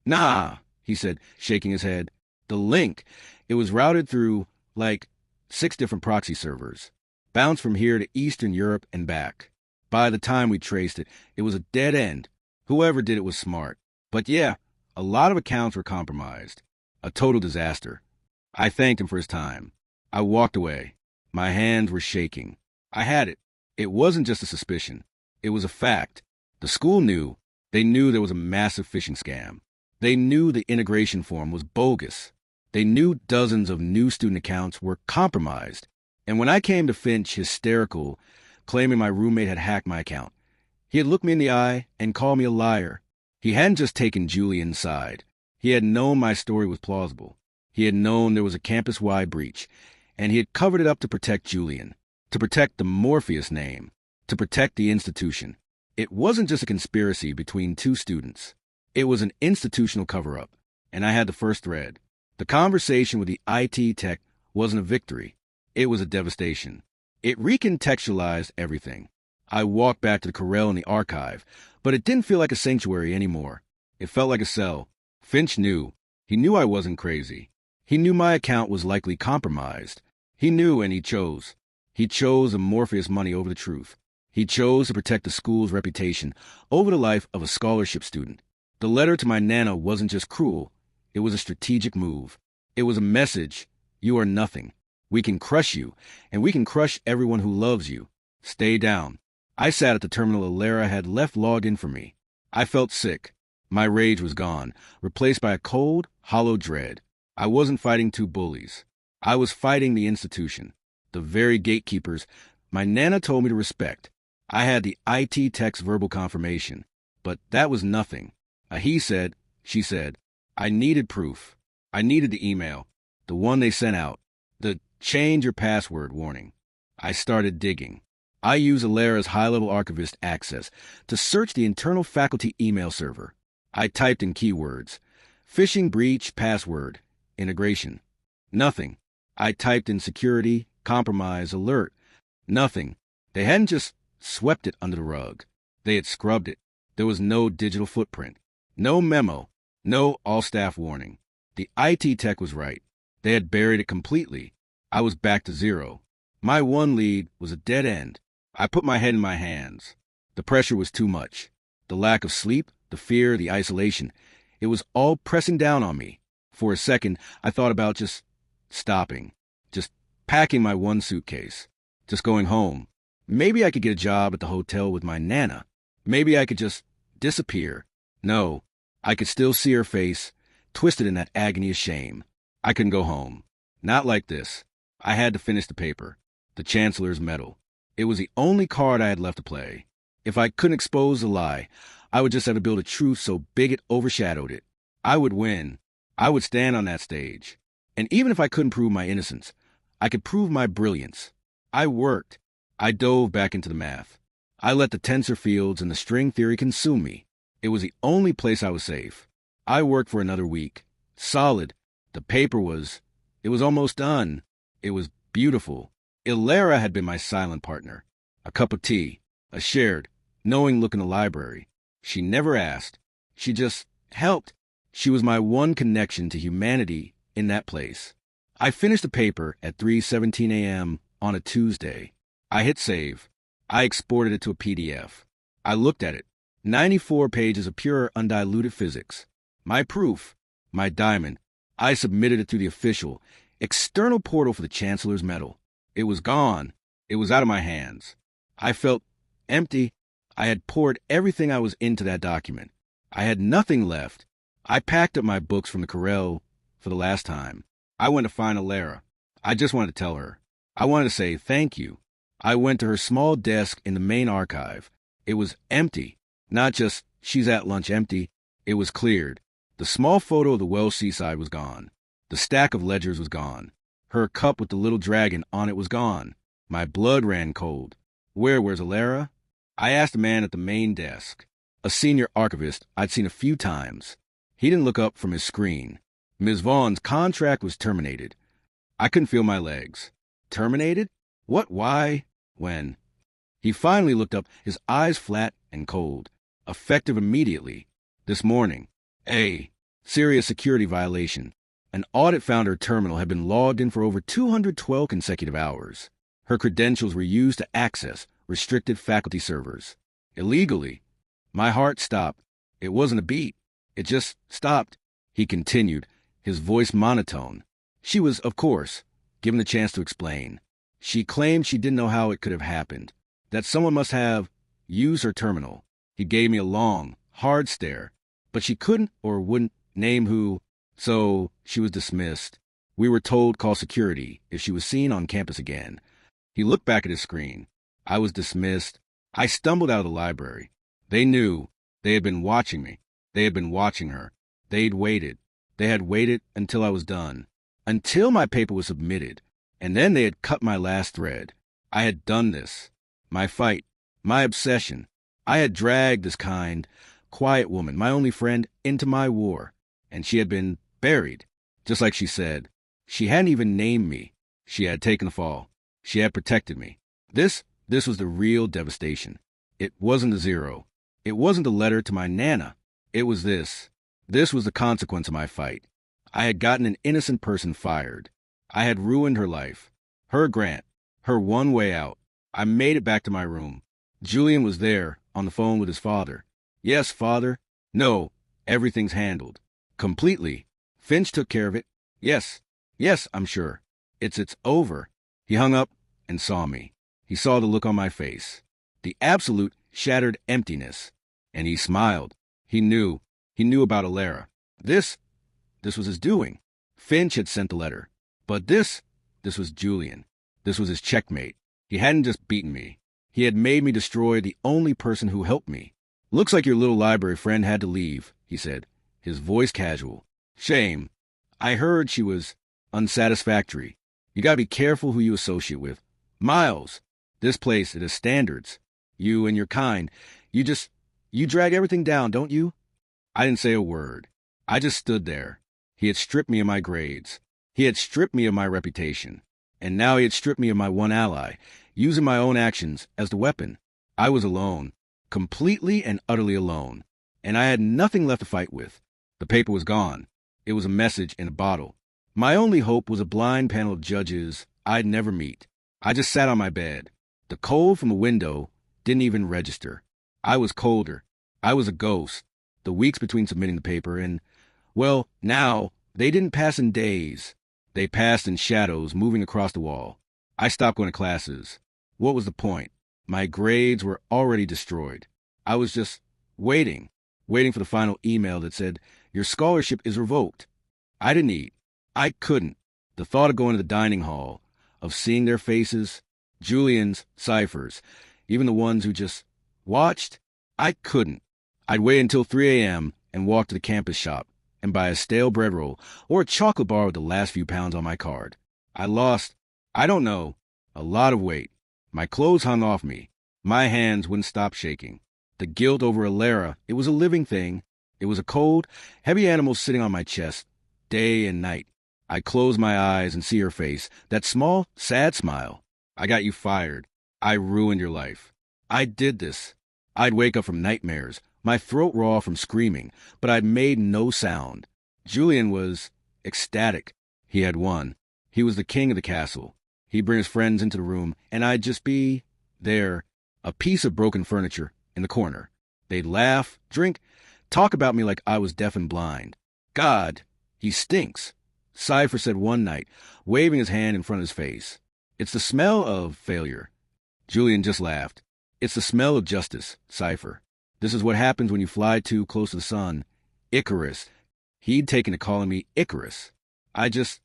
Nah, he said, shaking his head. The link, it was routed through, 6 different proxy servers. Bounced from here to Eastern Europe and back. By the time we traced it, it was a dead end. Whoever did it was smart. But yeah, a lot of accounts were compromised. A total disaster. I thanked him for his time. I walked away. My hands were shaking. I had it. It wasn't just a suspicion. It was a fact. The school knew. They knew there was a massive phishing scam. They knew the integration form was bogus. They knew dozens of new student accounts were compromised. And when I came to Finch hysterical, claiming my roommate had hacked my account, he had looked me in the eye and called me a liar. He hadn't just taken Julian's side. He had known my story was plausible. He had known there was a campus-wide breach, and he had covered it up to protect Julian, to protect the Morpheus name, to protect the institution. It wasn't just a conspiracy between 2 students. It was an institutional cover-up, and I had the first thread. The conversation with the IT tech wasn't a victory. It was a devastation. It recontextualized everything. I walked back to the corral in the archive, but it didn't feel like a sanctuary anymore. It felt like a cell. Finch knew. He knew I wasn't crazy. He knew my account was likely compromised. He knew, and he chose. He chose the Morpheus money over the truth. He chose to protect the school's reputation over the life of a scholarship student. The letter to my Nana wasn't just cruel. It was a strategic move. It was a message. You are nothing. We can crush you, and we can crush everyone who loves you. Stay down. I sat at the terminal Ilera had left logged in for me. I felt sick. My rage was gone, replaced by a cold, hollow dread. I wasn't fighting 2 bullies. I was fighting the institution, the very gatekeepers my Nana told me to respect. I had the IT tech's verbal confirmation, but that was nothing. A he said, She said, I needed proof. I needed the email, the one they sent out, the change your password warning. I started digging. I used Alera's high-level archivist access to search the internal faculty email server. I typed in keywords, phishing breach password, integration. Nothing. I typed in security, compromise, alert. Nothing. They hadn't just swept it under the rug. They had scrubbed it. There was no digital footprint, no memo, no all-staff warning. The IT tech was right. They had buried it completely. I was back to zero. My one lead was a dead end. I put my head in my hands. The pressure was too much. The lack of sleep, the fear, the isolation. It was all pressing down on me. For a second, I thought about just stopping, just packing my one suitcase, just going home. Maybe I could get a job at the hotel with my Nana. Maybe I could just disappear. No, I could still see her face, twisted in that agony of shame. I couldn't go home. Not like this. I had to finish the paper, the Chancellor's medal. It was the only card I had left to play. If I couldn't expose the lie, I would just have to build a truth so big it overshadowed it. I would win. I would stand on that stage. And even if I couldn't prove my innocence, I could prove my brilliance. I worked. I dove back into the math. I let the tensor fields and the string theory consume me. It was the only place I was safe. I worked for another week. Solid. The paper was... It was almost done. It was beautiful. Alera had been my silent partner. A cup of tea. A shared, knowing look in the library. She never asked. She just helped. She was my one connection to humanity in that place. I finished the paper at 3:17 a.m. on a Tuesday. I hit save. I exported it to a PDF. I looked at it. 94 pages of pure, undiluted physics. My proof. My diamond. I submitted it through the official, external portal for the Chancellor's medal. It was gone. It was out of my hands. I felt empty. I had poured everything I was into that document. I had nothing left. I packed up my books from the Corral for the last time. I went to find Alera. I just wanted to tell her. I wanted to say thank you. I went to her small desk in the main archive. It was empty. Not just, she's at lunch empty. It was cleared. The small photo of the Welsh seaside was gone. The stack of ledgers was gone. Her cup with the little dragon on it was gone. My blood ran cold. Where's Alera? I asked a man at the main desk, a senior archivist I'd seen a few times. He didn't look up from his screen. Ms. Vaughan's contract was terminated. I couldn't feel my legs. Terminated? What, why, when? He finally looked up, his eyes flat and cold. Effective immediately. This morning. Serious security violation. An audit found her terminal had been logged in for over 212 consecutive hours. Her credentials were used to access restricted faculty servers. Illegally. My heart stopped. It wasn't a beat. It just stopped. He continued, his voice monotone. She was, of course, given the chance to explain. She claimed she didn't know how it could have happened, that someone must have used her terminal. He gave me a long, hard stare, but she couldn't or wouldn't name who, so she was dismissed. We were told call security if she was seen on campus again. He looked back at his screen. I was dismissed. I stumbled out of the library. They knew. They had been watching me. They had been watching her. They'd waited. They had waited until I was done. Until my paper was submitted. And then they had cut my last thread. I had done this. My fight. My obsession. I had dragged this kind, quiet woman, my only friend, into my war. And she had been buried. Just like she said. She hadn't even named me. She had taken the fall. She had protected me. This was the real devastation. It wasn't a zero. It wasn't a letter to my Nana. It was this. This was the consequence of my fight. I had gotten an innocent person fired. I had ruined her life. Her grant. Her one way out. I made it back to my room. Julian was there, on the phone with his father. Yes, father. No, everything's handled. Completely. Finch took care of it. Yes, I'm sure. It's over. He hung up and saw me. He saw the look on my face. The absolute, shattered emptiness. And he smiled. He knew about Alera. This was his doing. Finch had sent the letter. But this was Julian. This was his checkmate. He hadn't just beaten me. He had made me destroy the only person who helped me. Looks like your little library friend had to leave, he said, his voice casual. Shame. I heard she was unsatisfactory. You gotta be careful who you associate with. Miles, this place, it has standards. You and your kind, you drag everything down, don't you? I didn't say a word. I just stood there. He had stripped me of my grades. He had stripped me of my reputation. And now he had stripped me of my one ally, using my own actions as the weapon. I was alone, completely and utterly alone, and I had nothing left to fight with. The paper was gone. It was a message in a bottle. My only hope was a blind panel of judges I'd never meet. I just sat on my bed. The cold from the window didn't even register. I was colder. I was a ghost. The weeks between submitting the paper and, well, now, they didn't pass in days. They passed in shadows moving across the wall. I stopped going to classes. What was the point? My grades were already destroyed. I was just waiting for the final email that said, your scholarship is revoked. I didn't eat. I couldn't. The thought of going to the dining hall, of seeing their faces, Julian's, Cypher's, even the ones who just watched, I couldn't. I'd wait until 3 a.m. and walk to the campus shop and buy a stale bread roll or a chocolate bar with the last few pounds on my card. I lost, I don't know, a lot of weight. My clothes hung off me. My hands wouldn't stop shaking. The guilt over Alara, it was a living thing. It was a cold, heavy animal sitting on my chest, day and night. I close my eyes and see her face, that small, sad smile. I got you fired. I ruined your life. I did this. I'd wake up from nightmares, my throat raw from screaming, but I'd made no sound. Julian was ecstatic. He had won. He was the king of the castle. He'd bring his friends into the room, and I'd just be there, a piece of broken furniture in the corner. They'd laugh, drink, talk about me like I was deaf and blind. God, he stinks, Cypher said one night, waving his hand in front of his face. It's the smell of failure. Julian just laughed. It's the smell of justice, Cypher. This is what happens when you fly too close to the sun. Icarus. He'd taken to calling me Icarus. I just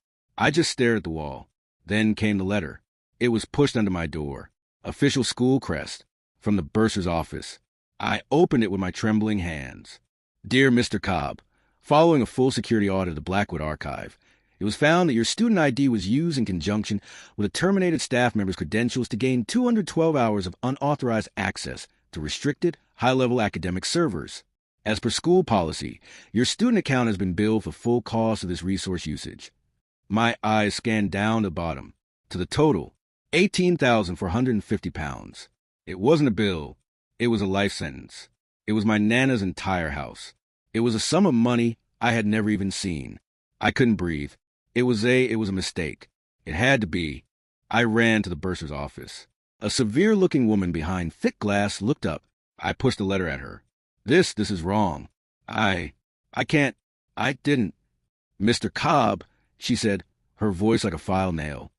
stared at the wall. Then came the letter. It was pushed under my door. Official school crest. From the bursar's office. I opened it with my trembling hands. Dear Mr. Cobb, following a full security audit of the Blackwood archive, it was found that your student ID was used in conjunction with a terminated staff member's credentials to gain 212 hours of unauthorized access to restricted, high-level academic servers. As per school policy, your student account has been billed for full cost of this resource usage. My eyes scanned down to the bottom, to the total, £18,450. It wasn't a bill. It was a life sentence. It was my Nana's entire house. It was a sum of money I had never even seen. I couldn't breathe. It was a mistake. It had to be. I ran to the bursar's office. A severe-looking woman behind thick glass looked up. I pushed the letter at her. This is wrong. I didn't. Mr. Cobb, she said, her voice like a file nail.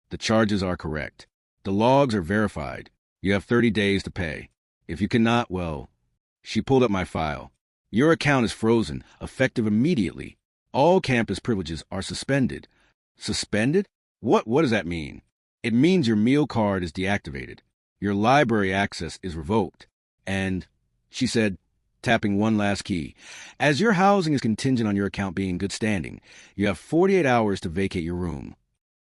The charges are correct. The logs are verified. You have 30 days to pay. If you cannot, well, she pulled up my file. Your account is frozen, effective immediately. All campus privileges are suspended. Suspended? What does that mean? It means your meal card is deactivated. Your library access is revoked. And, she said, tapping one last key, as your housing is contingent on your account being in good standing, you have 48 hours to vacate your room.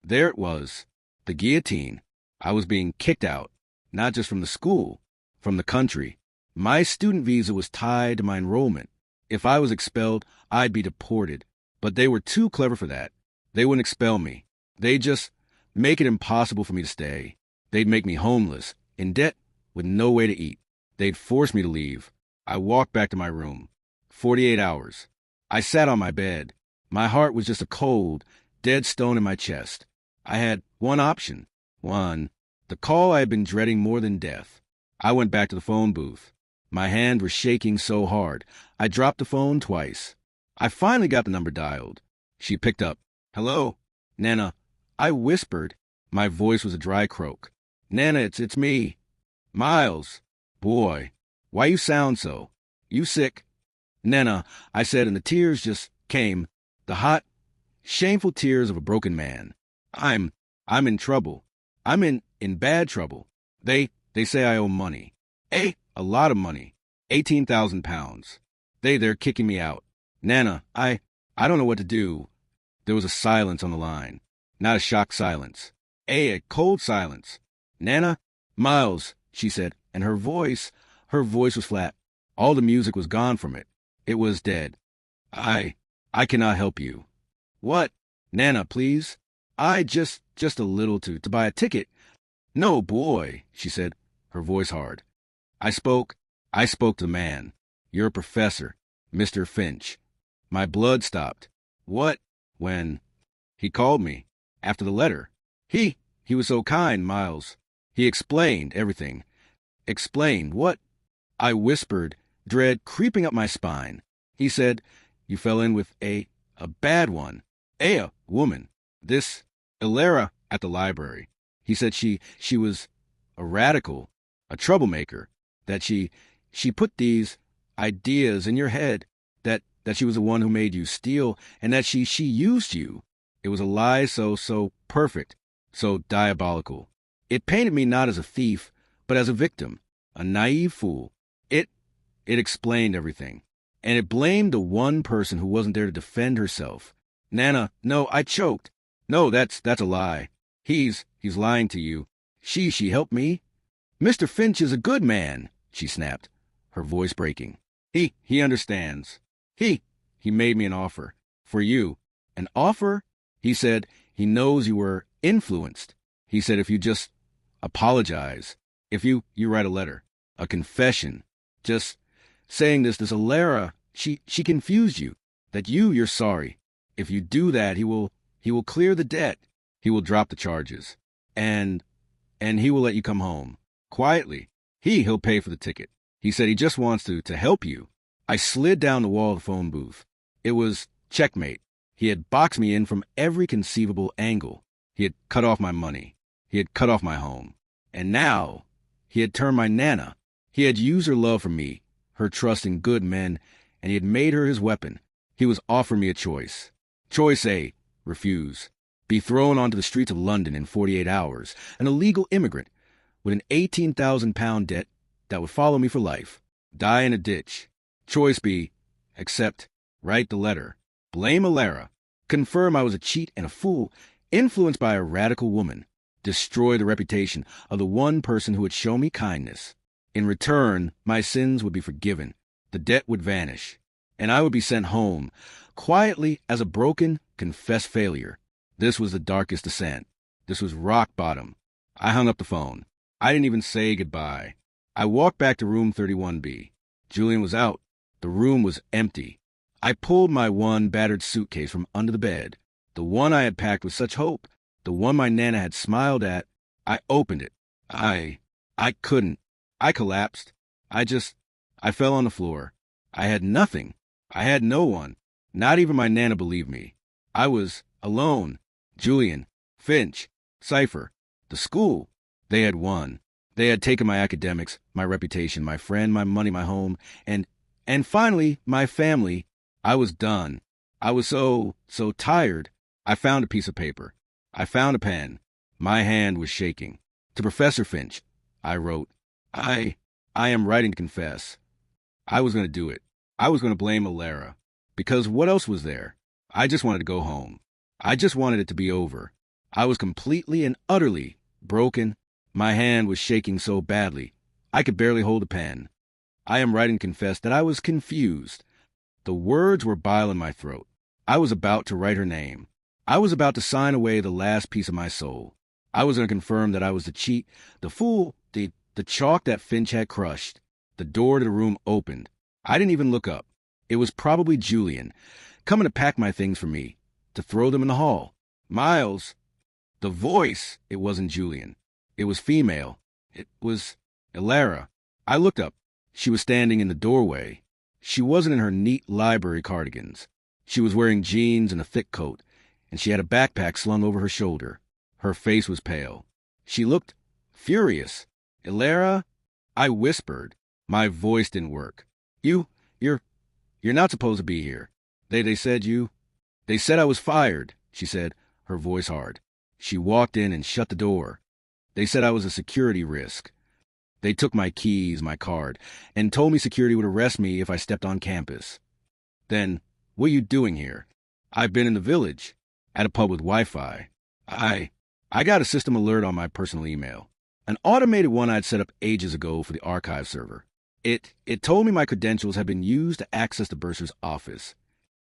There it was, the guillotine. I was being kicked out, not just from the school, from the country. My student visa was tied to my enrollment. If I was expelled, I'd be deported. But they were too clever for that. They wouldn't expel me. They'd just make it impossible for me to stay. They'd make me homeless, in debt, with no way to eat. They'd force me to leave. I walked back to my room. 48 hours. I sat on my bed. My heart was just a cold, dead stone in my chest. I had one option. One. The call I had been dreading more than death. I went back to the phone booth. My hand was shaking so hard, I dropped the phone twice. I finally got the number dialed. She picked up. Hello? Nana. I whispered. My voice was a dry croak. Nana, it's me. Miles. Boy, why you sound so? You sick? Nana, I said, and the tears just came. The hot, shameful tears of a broken man. I'm in trouble. I'm in bad trouble. They say I owe money. A lot of money. £18,000. They're kicking me out. Nana, I don't know what to do. There was a silence on the line. Not a shocked silence. A cold silence. Nana? Miles, she said, and her voice was flat. All the music was gone from it. It was dead. I, I cannot help you. What? Nana, please. Just a little to buy a ticket. No, boy, she said, her voice hard. I spoke to the man. You're a professor, Mr. Finch. My blood stopped. What? When he called me after the letter. He was so kind, Miles. He explained everything. Explained what? I whispered, dread creeping up my spine. He said, you fell in with a bad one. A woman. This Ilera at the library. He said she was a radical, a troublemaker, that she put these ideas in your head, that she was the one who made you steal, and that she used you. It was a lie so perfect, so diabolical. It painted me not as a thief, but as a victim, a naive fool. It explained everything. And it blamed the one person who wasn't there to defend herself. Nana, no, I choked. No, that's a lie. He's lying to you. She helped me. Mr. Finch is a good man, she snapped, her voice breaking. He understands. He made me an offer. For you. An offer? He said he knows you were influenced. He said if you just apologize, if you write a letter, a confession, just saying this Alara, she confused you, that you're sorry. If you do that, he will clear the debt. He will drop the charges. And he will let you come home. Quietly. He'll pay for the ticket. He said he just wants to help you. I slid down the wall of the phone booth. It was checkmate. He had boxed me in from every conceivable angle. He had cut off my money. He had cut off my home. And now, he had turned my Nana. He had used her love for me, her trust in good men, and he had made her his weapon. He was offering me a choice. Choice A, refuse. Be thrown onto the streets of London in 48 hours, an illegal immigrant with an 18,000-pound debt that would follow me for life. Die in a ditch. Choice B, accept, write the letter, blame Alara, confirm I was a cheat and a fool, influenced by a radical woman, destroy the reputation of the one person who had shown me kindness. In return, my sins would be forgiven, the debt would vanish, and I would be sent home, quietly as a broken, confessed failure. This was the darkest descent. This was rock bottom. I hung up the phone. I didn't even say goodbye. I walked back to room 31B. Julian was out. The room was empty. I pulled my one battered suitcase from under the bed, the one I had packed with such hope, the one my Nana had smiled at. I opened it. I couldn't. I collapsed. I fell on the floor. I had nothing. I had no one. Not even my Nana believed me. I was alone. Julian, Finch, Cypher, the school. They had won. They had taken my academics, my reputation, my friend, my money, my home, and finally, my family. I was done. I was so tired. I found a piece of paper. I found a pen. My hand was shaking. To Professor Finch, I wrote, I am writing to confess. I was going to do it. I was going to blame Alara. Because what else was there? I just wanted to go home. I just wanted it to be over. I was completely and utterly broken. My hand was shaking so badly, I could barely hold a pen. I am writing to confess that I was confused. The words were bile in my throat. I was about to write her name. I was about to sign away the last piece of my soul. I was going to confirm that I was the cheat, the fool, the chalk that Finch had crushed. The door to the room opened. I didn't even look up. It was probably Julian, coming to pack my things for me, to throw them in the hall. Miles. The voice, it wasn't Julian. It was female. It was Alara. I looked up. She was standing in the doorway. She wasn't in her neat library cardigans. She was wearing jeans and a thick coat, and she had a backpack slung over her shoulder. Her face was pale. She looked furious. Alara? I whispered. My voice didn't work. You're not supposed to be here. They said They said I was fired, she said, her voice hard. She walked in and shut the door. They said I was a security risk. They took my keys, my card, and told me security would arrest me if I stepped on campus. Then, What are you doing here? I've been in the village, at a pub with Wi-Fi. I got a system alert on my personal email. An automated one I'd set up ages ago for the archive server. It told me my credentials had been used to access the bursar's office.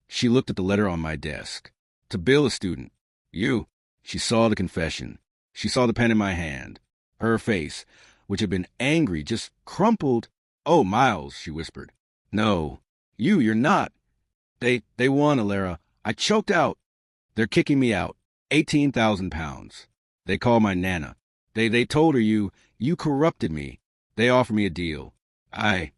She looked at the letter on my desk. To bill a student. You. She saw the confession. She saw the pen in my hand. Her face, which had been angry, just crumpled. Oh, Miles, she whispered. No. You're not. They won, Alara. I choked out. They're kicking me out. 18,000 pounds. They called my Nana. They told her you corrupted me. They offered me a deal. I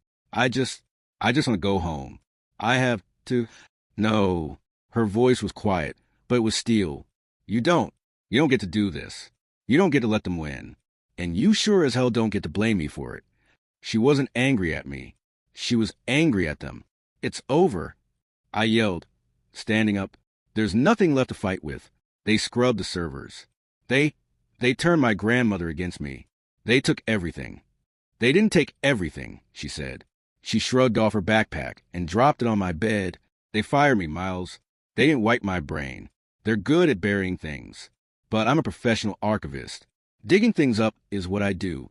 just want to go home. I have to. No. Her voice was quiet, but it was steel. You don't get to do this. You don't get to let them win. And you sure as hell don't get to blame me for it. She wasn't angry at me. She was angry at them. It's over. I yelled, standing up. There's nothing left to fight with. They scrubbed the servers. They turned my grandmother against me. They took everything. They didn't take everything, she said. She shrugged off her backpack and dropped it on my bed. They fired me, Miles. They didn't wipe my brain. They're good at burying things. But I'm a professional archivist. Digging things up is what I do.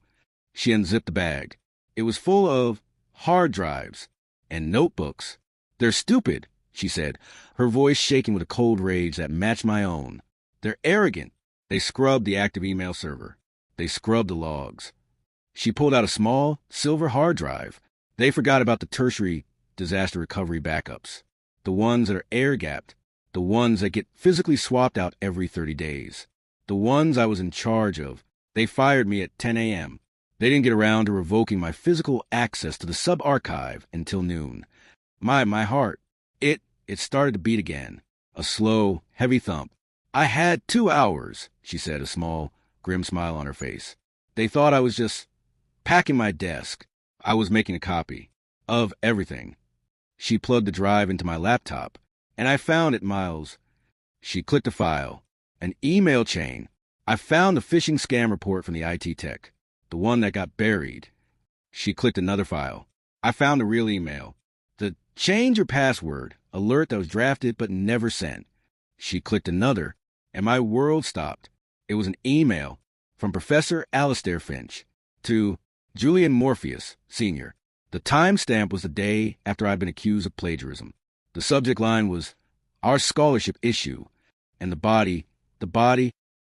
She unzipped the bag. It was full of hard drives and notebooks. They're stupid, she said, her voice shaking with a cold rage that matched my own. They're arrogant. They scrubbed the active email server. They scrubbed the logs. She pulled out a small, silver hard drive. They forgot about the tertiary disaster recovery backups. The ones that are air-gapped. The ones that get physically swapped out every 30 days. The ones I was in charge of. They fired me at 10 a.m. They didn't get around to revoking my physical access to the sub-archive until noon. My heart, it started to beat again. A slow, heavy thump. I had 2 hours, she said, a small, grim smile on her face. They thought I was just packing my desk. I was making a copy of everything. She plugged the drive into my laptop, and I found it, Miles. She clicked a file, an email chain. I found the phishing scam report from the IT tech, the one that got buried. She clicked another file. I found the real email, the change your password alert that was drafted but never sent. She clicked another, and my world stopped. It was an email from Professor Alistair Finch to Julian Morpheus, Sr. The timestamp was the day after I'd been accused of plagiarism. The subject line was, our scholarship issue, and the body,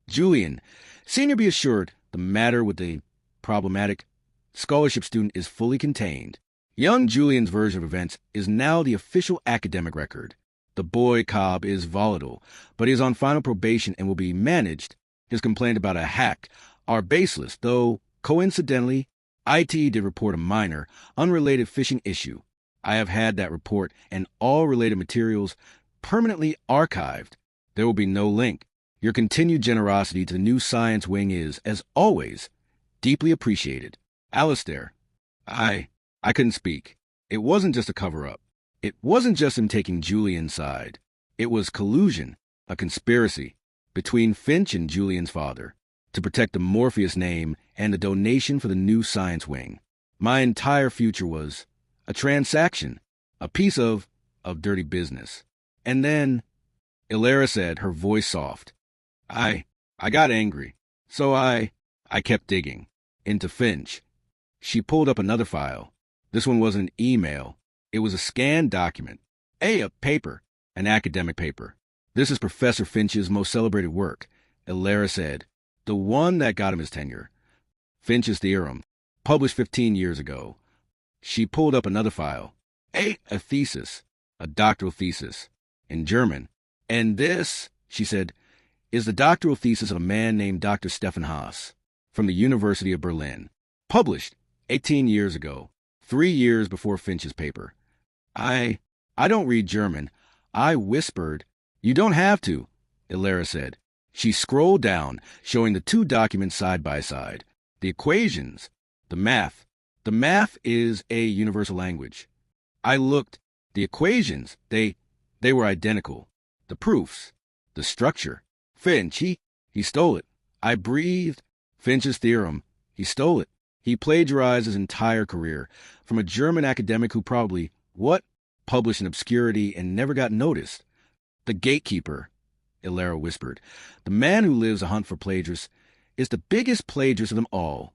Julian, Senior, be assured, the matter with the problematic scholarship student is fully contained. Young Julian's version of events is now the official academic record. The boy Cobb is volatile, but he is on final probation and will be managed. His complaint about a hack are baseless, though, coincidentally, IT did report a minor, unrelated phishing issue. I have had that report and all related materials permanently archived. There will be no link. Your continued generosity to the new science wing is, as always, deeply appreciated. Alistair, I couldn't speak. It wasn't just a cover-up. It wasn't just him taking Julian's side. It was collusion, a conspiracy, between Finch and Julian's father, to protect the Morpheus name and the donation for the new science wing. My entire future was a transaction, a piece of dirty business. And then, Ilara said, her voice soft, I got angry, so I kept digging into Finch. She pulled up another file. This one wasn't an email. It was a scanned document. A paper, an academic paper. This is Professor Finch's most celebrated work, Ilara said. The one that got him his tenure. Finch's theorem, published 15 years ago. She pulled up another file. A thesis, a doctoral thesis, in German. And this, she said, is the doctoral thesis of a man named Dr. Stefan Haas from the University of Berlin, published 18 years ago, 3 years before Finch's paper. I don't read German. I whispered. You don't have to, Ilara said. She scrolled down, showing the two documents side by side. The equations, the math. The math is a universal language. I looked. The equations, they were identical. The proofs, the structure. Finch, he stole it. I breathed. Finch's theorem, he stole it. He plagiarized his entire career from a German academic who probably, what? published in obscurity and never got noticed. The gatekeeper, Ilera whispered. The man who lives a hunt for plagiarists is the biggest plagiarist of them all.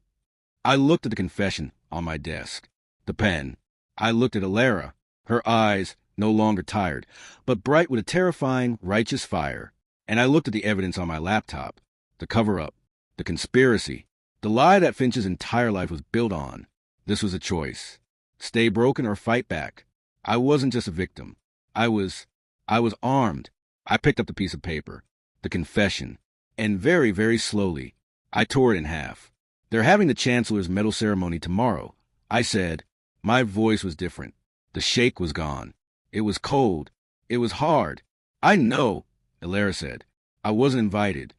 I looked at the confession on my desk. The pen. I looked at Ilera, her eyes no longer tired, but bright with a terrifying, righteous fire. And I looked at the evidence on my laptop. The cover-up. The conspiracy. The lie that Finch's entire life was built on. This was a choice. Stay broken or fight back. I wasn't just a victim. I was armed. I picked up the piece of paper. The confession. And very, very slowly, I tore it in half. They're having the Chancellor's medal ceremony tomorrow, I said. My voice was different. The shake was gone. It was cold. It was hard. I know, Ilera said. I wasn't invited.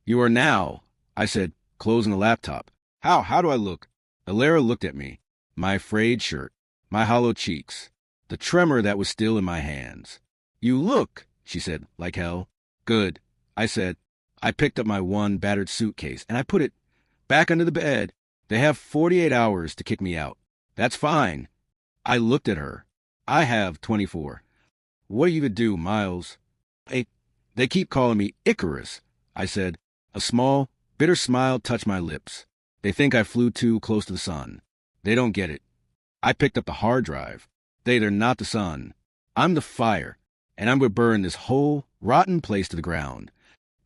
You are now, I said, closing the laptop. How do I look? Ilera looked at me. My frayed shirt. My hollow cheeks. The tremor that was still in my hands. You look, she said, like hell. Good, I said. I picked up my one battered suitcase and I put it back under the bed. They have 48 hours to kick me out. That's fine. I looked at her. I have 24. What are you to do, Miles? They keep calling me Icarus, I said. A small, bitter smile touched my lips. They think I flew too close to the sun. They don't get it. I picked up the hard drive. They're not the sun. I'm the fire, and I'm going to burn this whole rotten place to the ground.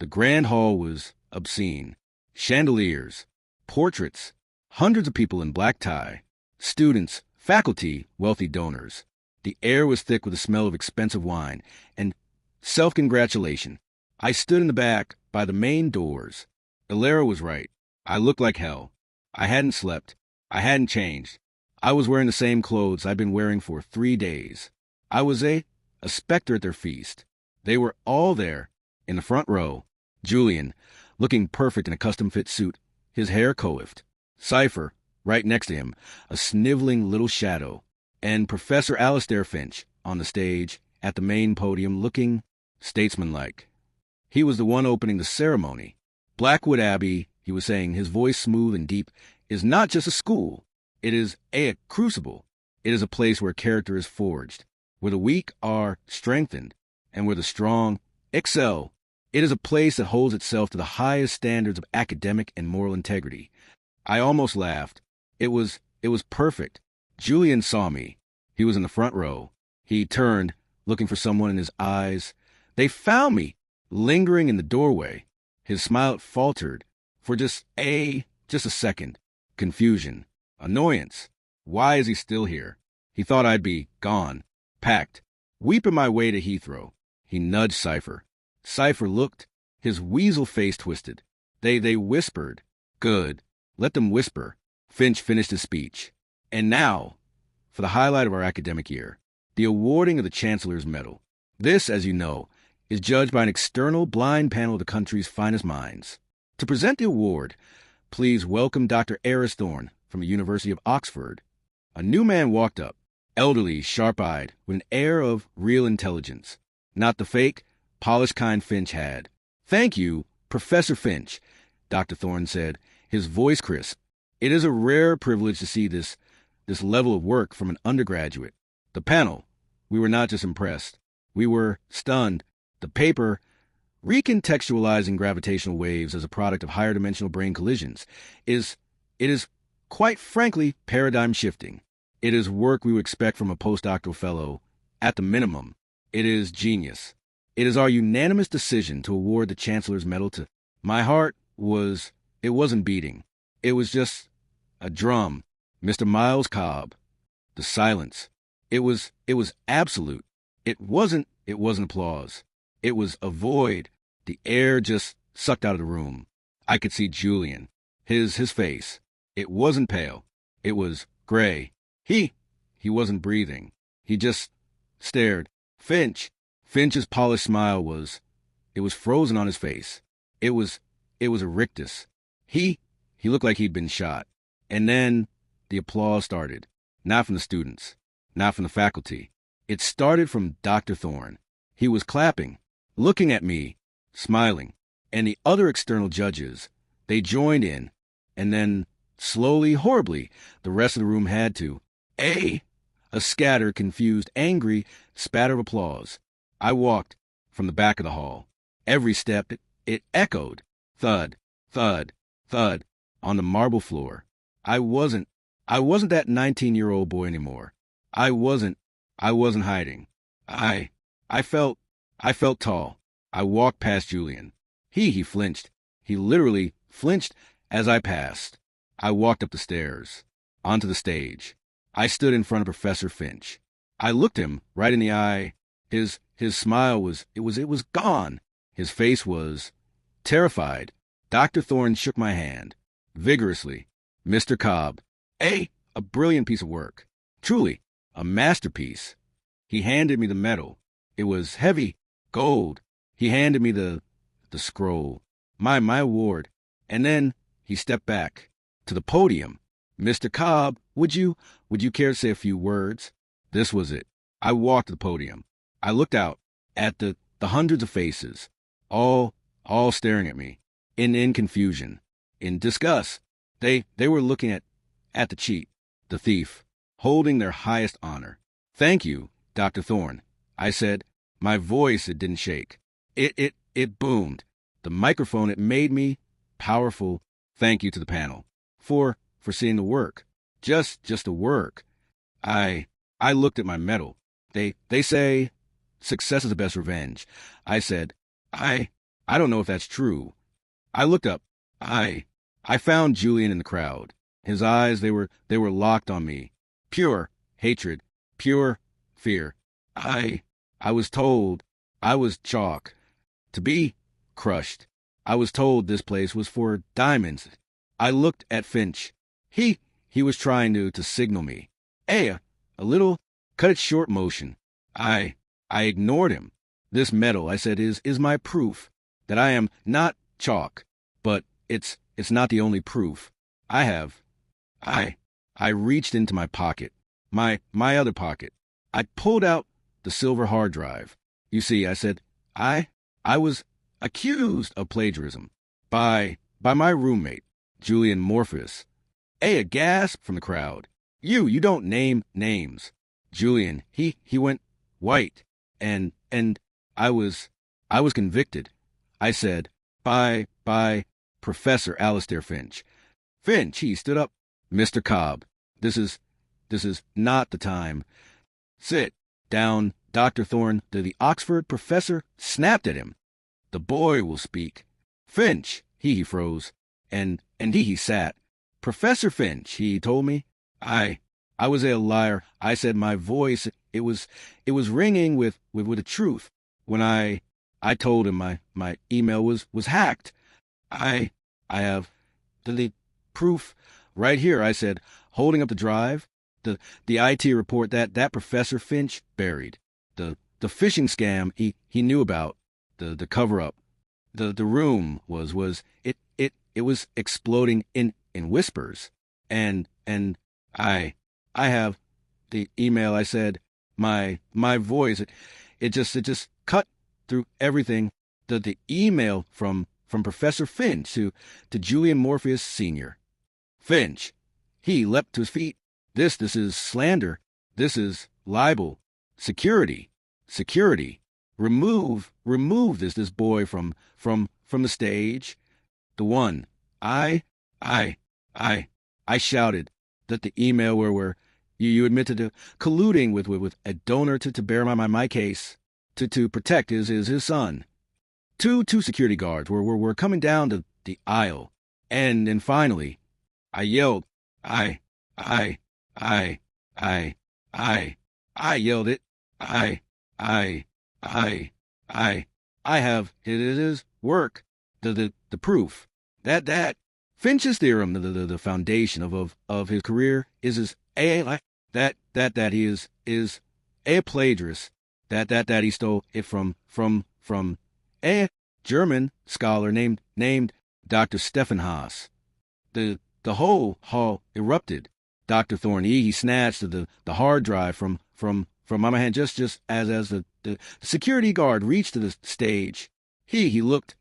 The grand hall was obscene. Chandeliers, portraits, hundreds of people in black tie, students, faculty, wealthy donors. The air was thick with the smell of expensive wine and self-congratulation. I stood in the back by the main doors. Ilera was right. I looked like hell. I hadn't slept. I hadn't changed. I was wearing the same clothes I'd been wearing for 3 days. I was a specter at their feast. They were all there, in the front row. Julian, looking perfect in a custom-fit suit, his hair coiffed. Cypher, right next to him, a sniveling little shadow. And Professor Alastair Finch, on the stage, at the main podium, looking statesmanlike. He was the one opening the ceremony. Blackwood Abbey, he was saying, his voice smooth and deep, is not just a school. It is a crucible. It is a place where character is forged, where the weak are strengthened, and where the strong excel. It is a place that holds itself to the highest standards of academic and moral integrity. I almost laughed. It was perfect. Julian saw me. He was in the front row. He turned, looking for someone in his eyes. They found me, lingering in the doorway. His smile faltered for just a second. Confusion. Annoyance. Why is he still here? He thought I'd be gone. Packed. Weeping my way to Heathrow. He nudged Cypher. Cypher looked. His weasel face twisted. They whispered. Good. Let them whisper. Finch finished his speech. And now, for the highlight of our academic year, the awarding of the Chancellor's Medal. This, as you know, is judged by an external blind panel of the country's finest minds. To present the award, please welcome Dr. Eris Thorne from the University of Oxford. A new man walked up, elderly, sharp-eyed, with an air of real intelligence. Not the fake, polished kind Finch had. Thank you, Professor Finch, Dr. Thorne said, his voice crisp. It is a rare privilege to see this level of work from an undergraduate. The panel, we were not just impressed. We were stunned. The paper, recontextualizing gravitational waves as a product of higher dimensional brain collisions, it is quite frankly paradigm shifting. It is work we would expect from a postdoctoral fellow. At the minimum, it is genius. It is our unanimous decision to award the Chancellor's Medal to... My heart wasn't beating. It was just a drum. Mr. Miles Cobb. The silence. It was absolute. It wasn't applause. It was a void. The air just sucked out of the room. I could see Julian. His face. It wasn't pale. It was gray. He wasn't breathing. He just stared. Finch's polished smile was frozen on his face. It was a rictus. He looked like he'd been shot. And then the applause started. Not from the students. Not from the faculty. It started from Dr. Thorne. He was clapping, looking at me, smiling. And the other external judges, they joined in. And then, slowly, horribly, the rest of the room had to. A scattered, confused, angry spatter of applause. I walked from the back of the hall. Every step, it echoed. Thud, thud, thud, on the marble floor. I wasn't that 19-year-old boy anymore. I wasn't hiding. I felt tall. I walked past Julian. He flinched. He literally flinched as I passed. I walked up the stairs, onto the stage. I stood in front of Professor Finch. I looked him right in the eye. His smile was gone. His face was terrified. Dr. Thorne shook my hand vigorously. Mr. Cobb, a brilliant piece of work. Truly, a masterpiece. He handed me the medal. It was heavy, gold. He handed me the scroll, my award. And then he stepped back to the podium. Mr. Cobb, would you care to say a few words? This was it. I walked to the podium. I looked out at the hundreds of faces, all staring at me, in confusion, in disgust. They were looking at the cheat, the thief, holding their highest honor. Thank you, Dr. Thorne, I said. My voice, it didn't shake. It boomed. The microphone, it made me powerful. Thank you to the panel for seeing the work. Just the work. I looked at my medal. They say success is the best revenge. I said, I don't know if that's true. I looked up. I found Julian in the crowd. His eyes, they were locked on me. Pure hatred, pure fear. I was told I was chalk, to be crushed. I was told this place was for diamonds. I looked at Finch. He was trying to signal me. A little cut it short motion. I ignored him. This medal, I said, is my proof that I am not chalk, but it's not the only proof. I reached into my pocket, my other pocket. I pulled out the silver hard drive. You see, I said, I was accused of plagiarism by my roommate, Julian Morpheus. A gasp from the crowd. You don't name names. Julian, he went white, and I was convicted. I said, by Professor Alistair Finch. Finch, he stood up. Mr. Cobb, this is not the time. Sit down, Dr. Thorne. The Oxford professor snapped at him. The boy will speak. Finch, he froze, and he sat. Professor Finch, he told me. I was a liar. I said my voice, it was ringing with the truth. When I told him my email was hacked. I have the proof right here, I said, holding up the drive. The IT report that Professor Finch buried. The phishing scam he knew about. The cover up. The room was exploding in whispers. And I have the email, I said, my voice, it just cut through everything. The email from Professor Finch to Julian Morpheus Sr. Finch, he leapt to his feet. This is slander. This is libel. Security. Remove this boy from the stage. The one. I shouted that the email where you admitted to colluding with a donor to bear my case to protect his son. Two security guards were coming down the aisle, and finally, I yelled, I yelled it. I have it is work, the proof that Finch's theorem, the foundation of his career is that he is a plagiarist, that he stole it from a German scholar named Dr. Stefan Haas. The whole hall erupted. Dr. Thorne, he snatched the hard drive from my hand just as the security guard reached to the stage. He looked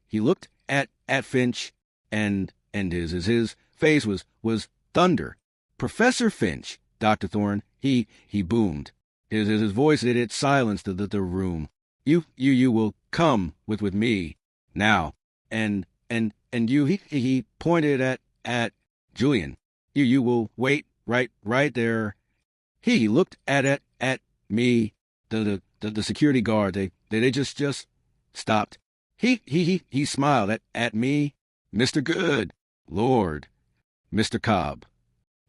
at Finch, and his face was thunder. Professor Finch, Dr. Thorne, he boomed. His voice, it silenced the room. You will come with me now. And you, he pointed at Julian. You will wait right there. He looked at me. The security guard, they just stopped. He smiled at me. Mr. Good, Lord, Mr. Cobb.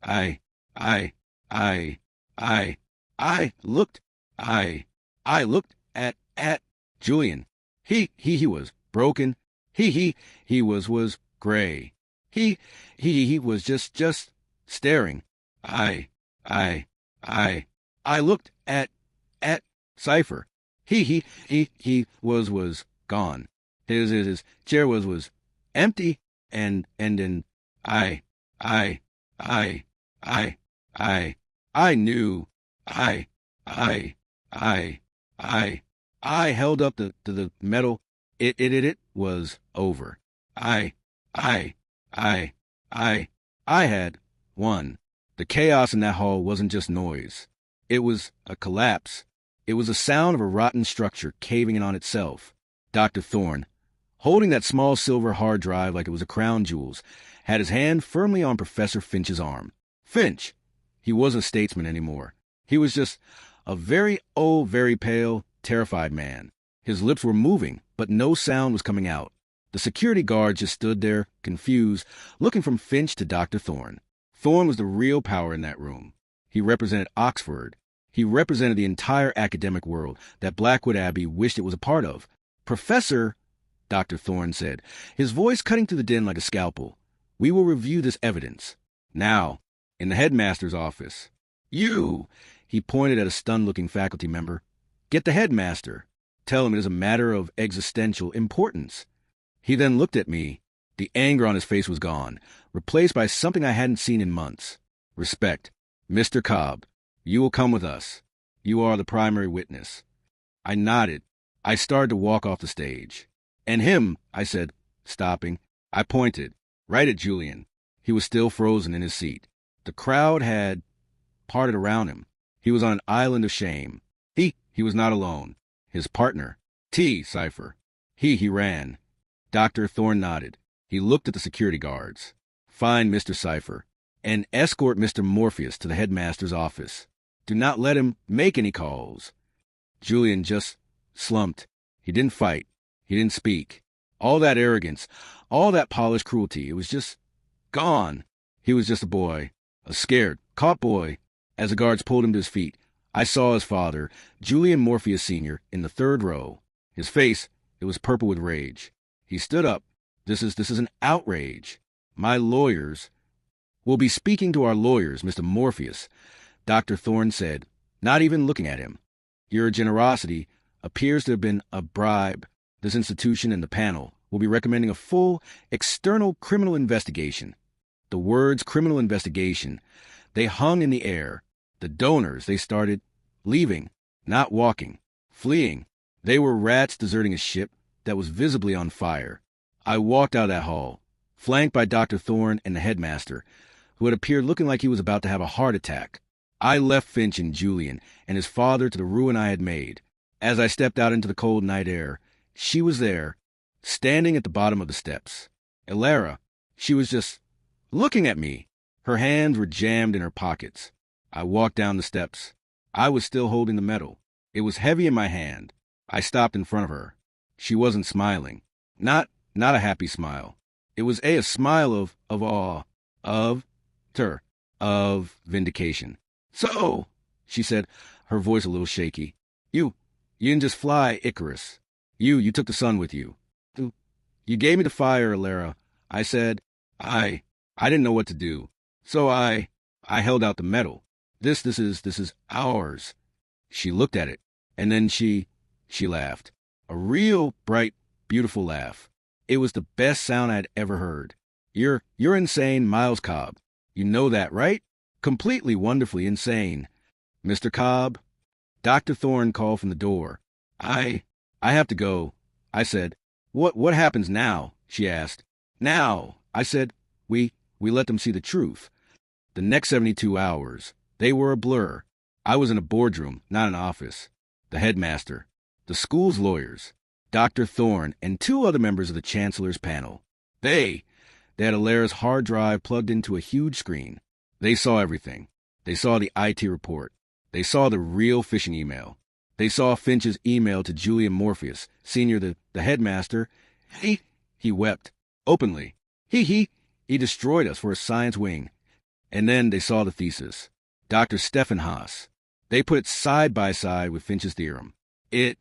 I, I, I, I, I looked, I, I looked at Julian. He was broken. He was gray. He was just staring. I, I, I looked at Cypher. He was gone. His chair was empty, and then I, I, I, I, I knew. I, I, I, I held up the metal. It was over. I I had won. The chaos in that hall wasn't just noise. It was a collapse. It was the sound of a rotten structure caving in on itself. Dr. Thorne, holding that small silver hard drive like it was a crown jewels, had his hand firmly on Professor Finch's arm. Finch! He wasn't a statesman anymore. He was just a very pale, terrified man. His lips were moving, but no sound was coming out. The security guard just stood there, confused, looking from Finch to Dr. Thorne. Thorne was the real power in that room. He represented Oxford. He represented the entire academic world that Blackwood Abbey wished it was a part of. Professor, Dr. Thorne said, his voice cutting through the din like a scalpel, we will review this evidence. Now, in the headmaster's office. You, he pointed at a stunned-looking faculty member, get the headmaster. Tell him it is a matter of existential importance. He then looked at me. The anger on his face was gone, replaced by something I hadn't seen in months. Respect. Mr. Cobb, you will come with us. You are the primary witness. I nodded. I started to walk off the stage. And him, I said, stopping. I pointed, right at Julian. He was still frozen in his seat. The crowd had parted around him. He was on an island of shame. He was not alone. His partner, Cypher. He ran. Dr. Thorne nodded. He looked at the security guards. Find Mr. Cypher and escort Mr. Morpheus to the headmaster's office. Do not let him make any calls. Julian just slumped. He didn't fight. He didn't speak. All that arrogance, all that polished cruelty, it was just gone. He was just a boy, a scared, caught boy. As the guards pulled him to his feet, I saw his father, Julian Morpheus Sr., in the third row. His face, it was purple with rage. He stood up. This is an outrage. My lawyers will be speaking to our lawyers, Mr. Morpheus, Dr. Thorne said, not even looking at him. Your generosity appears to have been a bribe. This institution and the panel will be recommending a full external criminal investigation. The words criminal investigation, they hung in the air. The donors, they started leaving, not walking, fleeing. They were rats deserting a ship that was visibly on fire. I walked out of that hall, flanked by Dr. Thorne and the headmaster, who had appeared looking like he was about to have a heart attack. I left Finch and Julian and his father to the ruin I had made. As I stepped out into the cold night air, she was there, standing at the bottom of the steps. Elara, she was just looking at me. Her hands were jammed in her pockets. I walked down the steps. I was still holding the medal. It was heavy in my hand. I stopped in front of her. She wasn't smiling. Not a happy smile. It was a smile of awe, of vindication. So, she said, her voice a little shaky, you didn't just fly Icarus. You took the sun with you. You gave me the fire, Elara. I said, I didn't know what to do. So I held out the medal. This is ours. She looked at it, and then she laughed. A real bright, beautiful laugh. It was the best sound I'd ever heard. You're insane, Miles Cobb. You know that, right? Completely, wonderfully insane. Mr. Cobb, Dr. Thorne called from the door. I have to go, I said. What happens now? She asked. Now, I said, we let them see the truth. The next 72 hours, They were a blur. I was in a boardroom, not an office. The headmaster, the school's lawyers, Dr. Thorne, and two other members of the chancellor's panel. They had Alara's hard drive plugged into a huge screen. They saw everything. They saw the IT report. They saw the real phishing email. They saw Finch's email to Julian Morpheus, Sr., the headmaster. He wept, openly. He destroyed us for a science wing. And then they saw the thesis. Dr. Stephen Haas. They put it side by side with Finch's theorem. It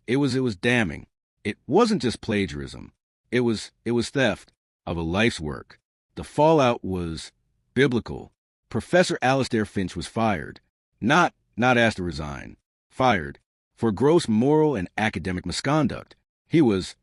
was damning. It wasn't just plagiarism. It was theft of a life's work. The fallout was biblical. Professor Alastair Finch was fired. Not asked to resign. Fired. For gross moral and academic misconduct. He was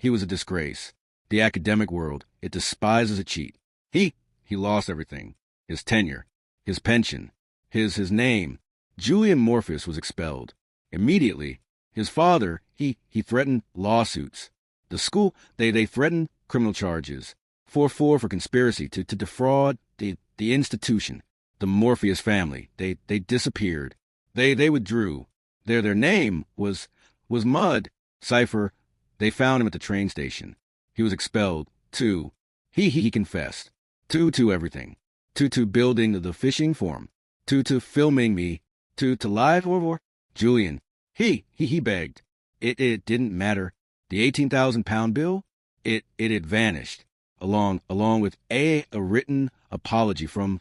a disgrace. The academic world, it despises a cheat. He lost everything. His tenure, his pension, his name. Julian Morpheus was expelled. Immediately, his father, he threatened lawsuits. The school, they threatened criminal charges. 4-4 for conspiracy to defraud the institution. The Morpheus family, they disappeared. They withdrew. Their name was Mud. Cypher, they found him at the train station. He was expelled, too. He confessed. To everything. To building the phishing form. To filming me. To live or Julian. He begged. It didn't matter. The 18,000-pound bill, it had vanished, along with a written apology from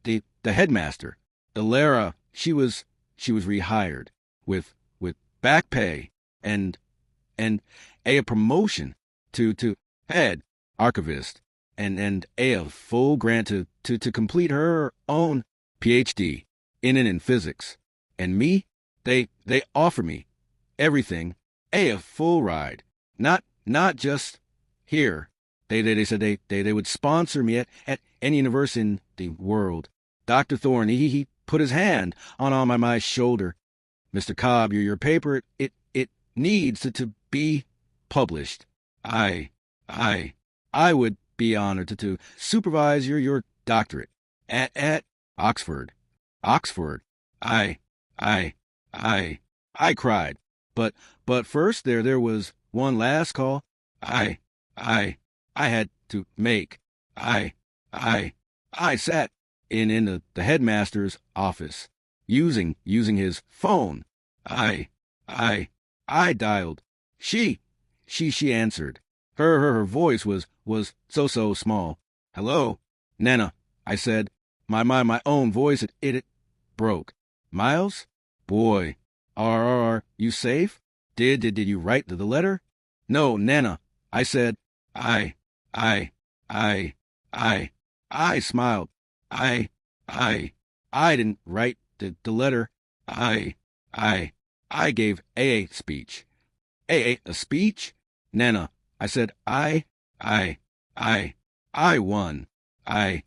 the headmaster. Alara, she was rehired with back pay and a promotion to head archivist and a full grant to complete her own PhD in physics. And me, they offer me everything, a full ride, not just here. They said they would sponsor me at any university in the world. Dr. Thorne, he put his hand on my shoulder. Mr. Cobb, your paper, it needs to be published. I would be honored to supervise your doctorate at Oxford. Oxford. I cried. But first there was one last call I had to make. I sat in the headmaster's office, using his phone. I dialed. She answered. Her voice was so small. Hello, Nana, I said. My own voice, it broke. Miles? Boy, are you safe? Did you write the letter? No, Nana, I said. I smiled. I didn't write the letter. I gave a speech. A speech? Nana, I said, I won. I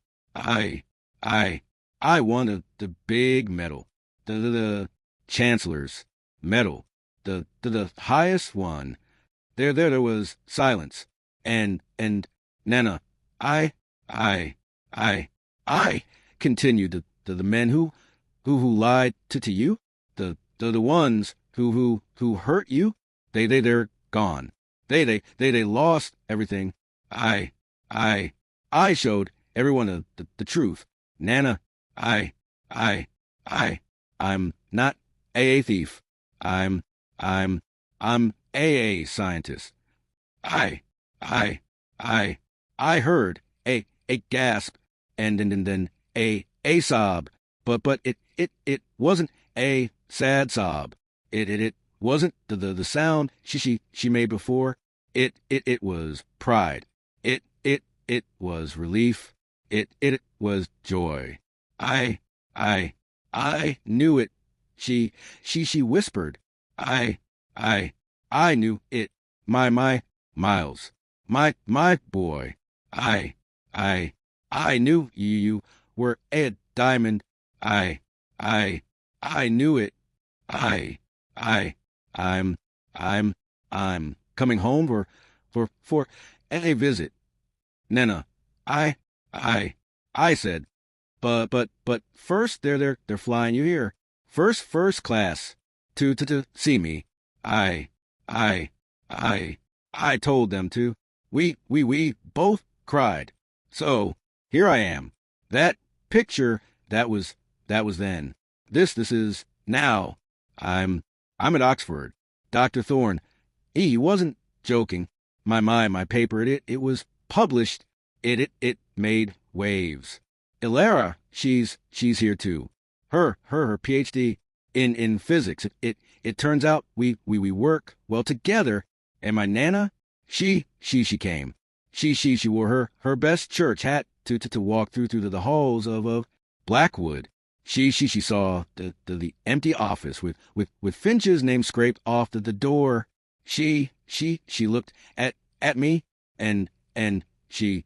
won the big medal. The chancellor's medal. The highest one. There was silence. And Nana, I continued, the men who lied to you, the ones who hurt you, they're gone. They lost everything. I showed everyone the truth. Nana, I'm not a thief. I'm a scientist. I heard a gasp and then a sob, but it wasn't a sad sob. It wasn't the sound she made before. It was pride. It was relief. It was joy. I knew it. She whispered. I knew it. My Miles. My boy. I knew you were a diamond. I knew it. I'm coming home for a visit. Nana, I said, But first they're flying you here. First class to see me. I I I I told them to. We both cried. So here I am. That picture that was then. This is now. I'm I'm at Oxford. Dr. Thorne, he wasn't joking. My paper it was published. It made waves. Ilara, she's here too. Her PhD in physics. It turns out we work well together. And my Nana, she came. She wore her best church hat to walk through the halls of Blackwood. She saw the empty office with Finch's name scraped off the door. She looked at me and she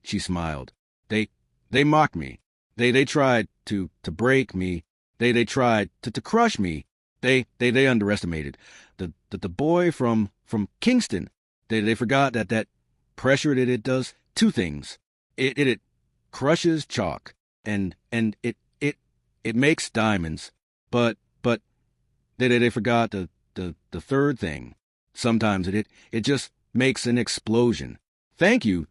smiled. They mocked me. They tried to break me. They tried to crush me. They underestimated the boy from Kingston. They forgot that pressure it does two things. It crushes chalk and it makes diamonds. But they forgot the third thing. Sometimes it just makes an explosion. Thank you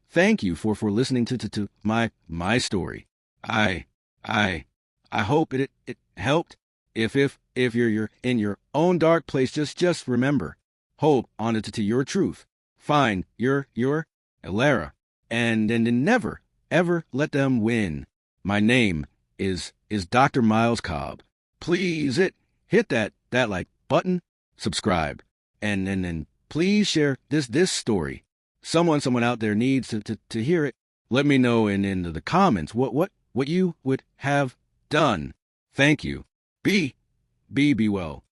for listening to my story. I I hope it helped. If you're in your own dark place, just remember, hold on to your truth. Find your Elara, and never ever let them win. My name is Dr. Miles Cobb. Please hit that like button, subscribe, and please share this story. Someone out there needs to hear it. Let me know in the comments what you would have done. Thank you. Be well.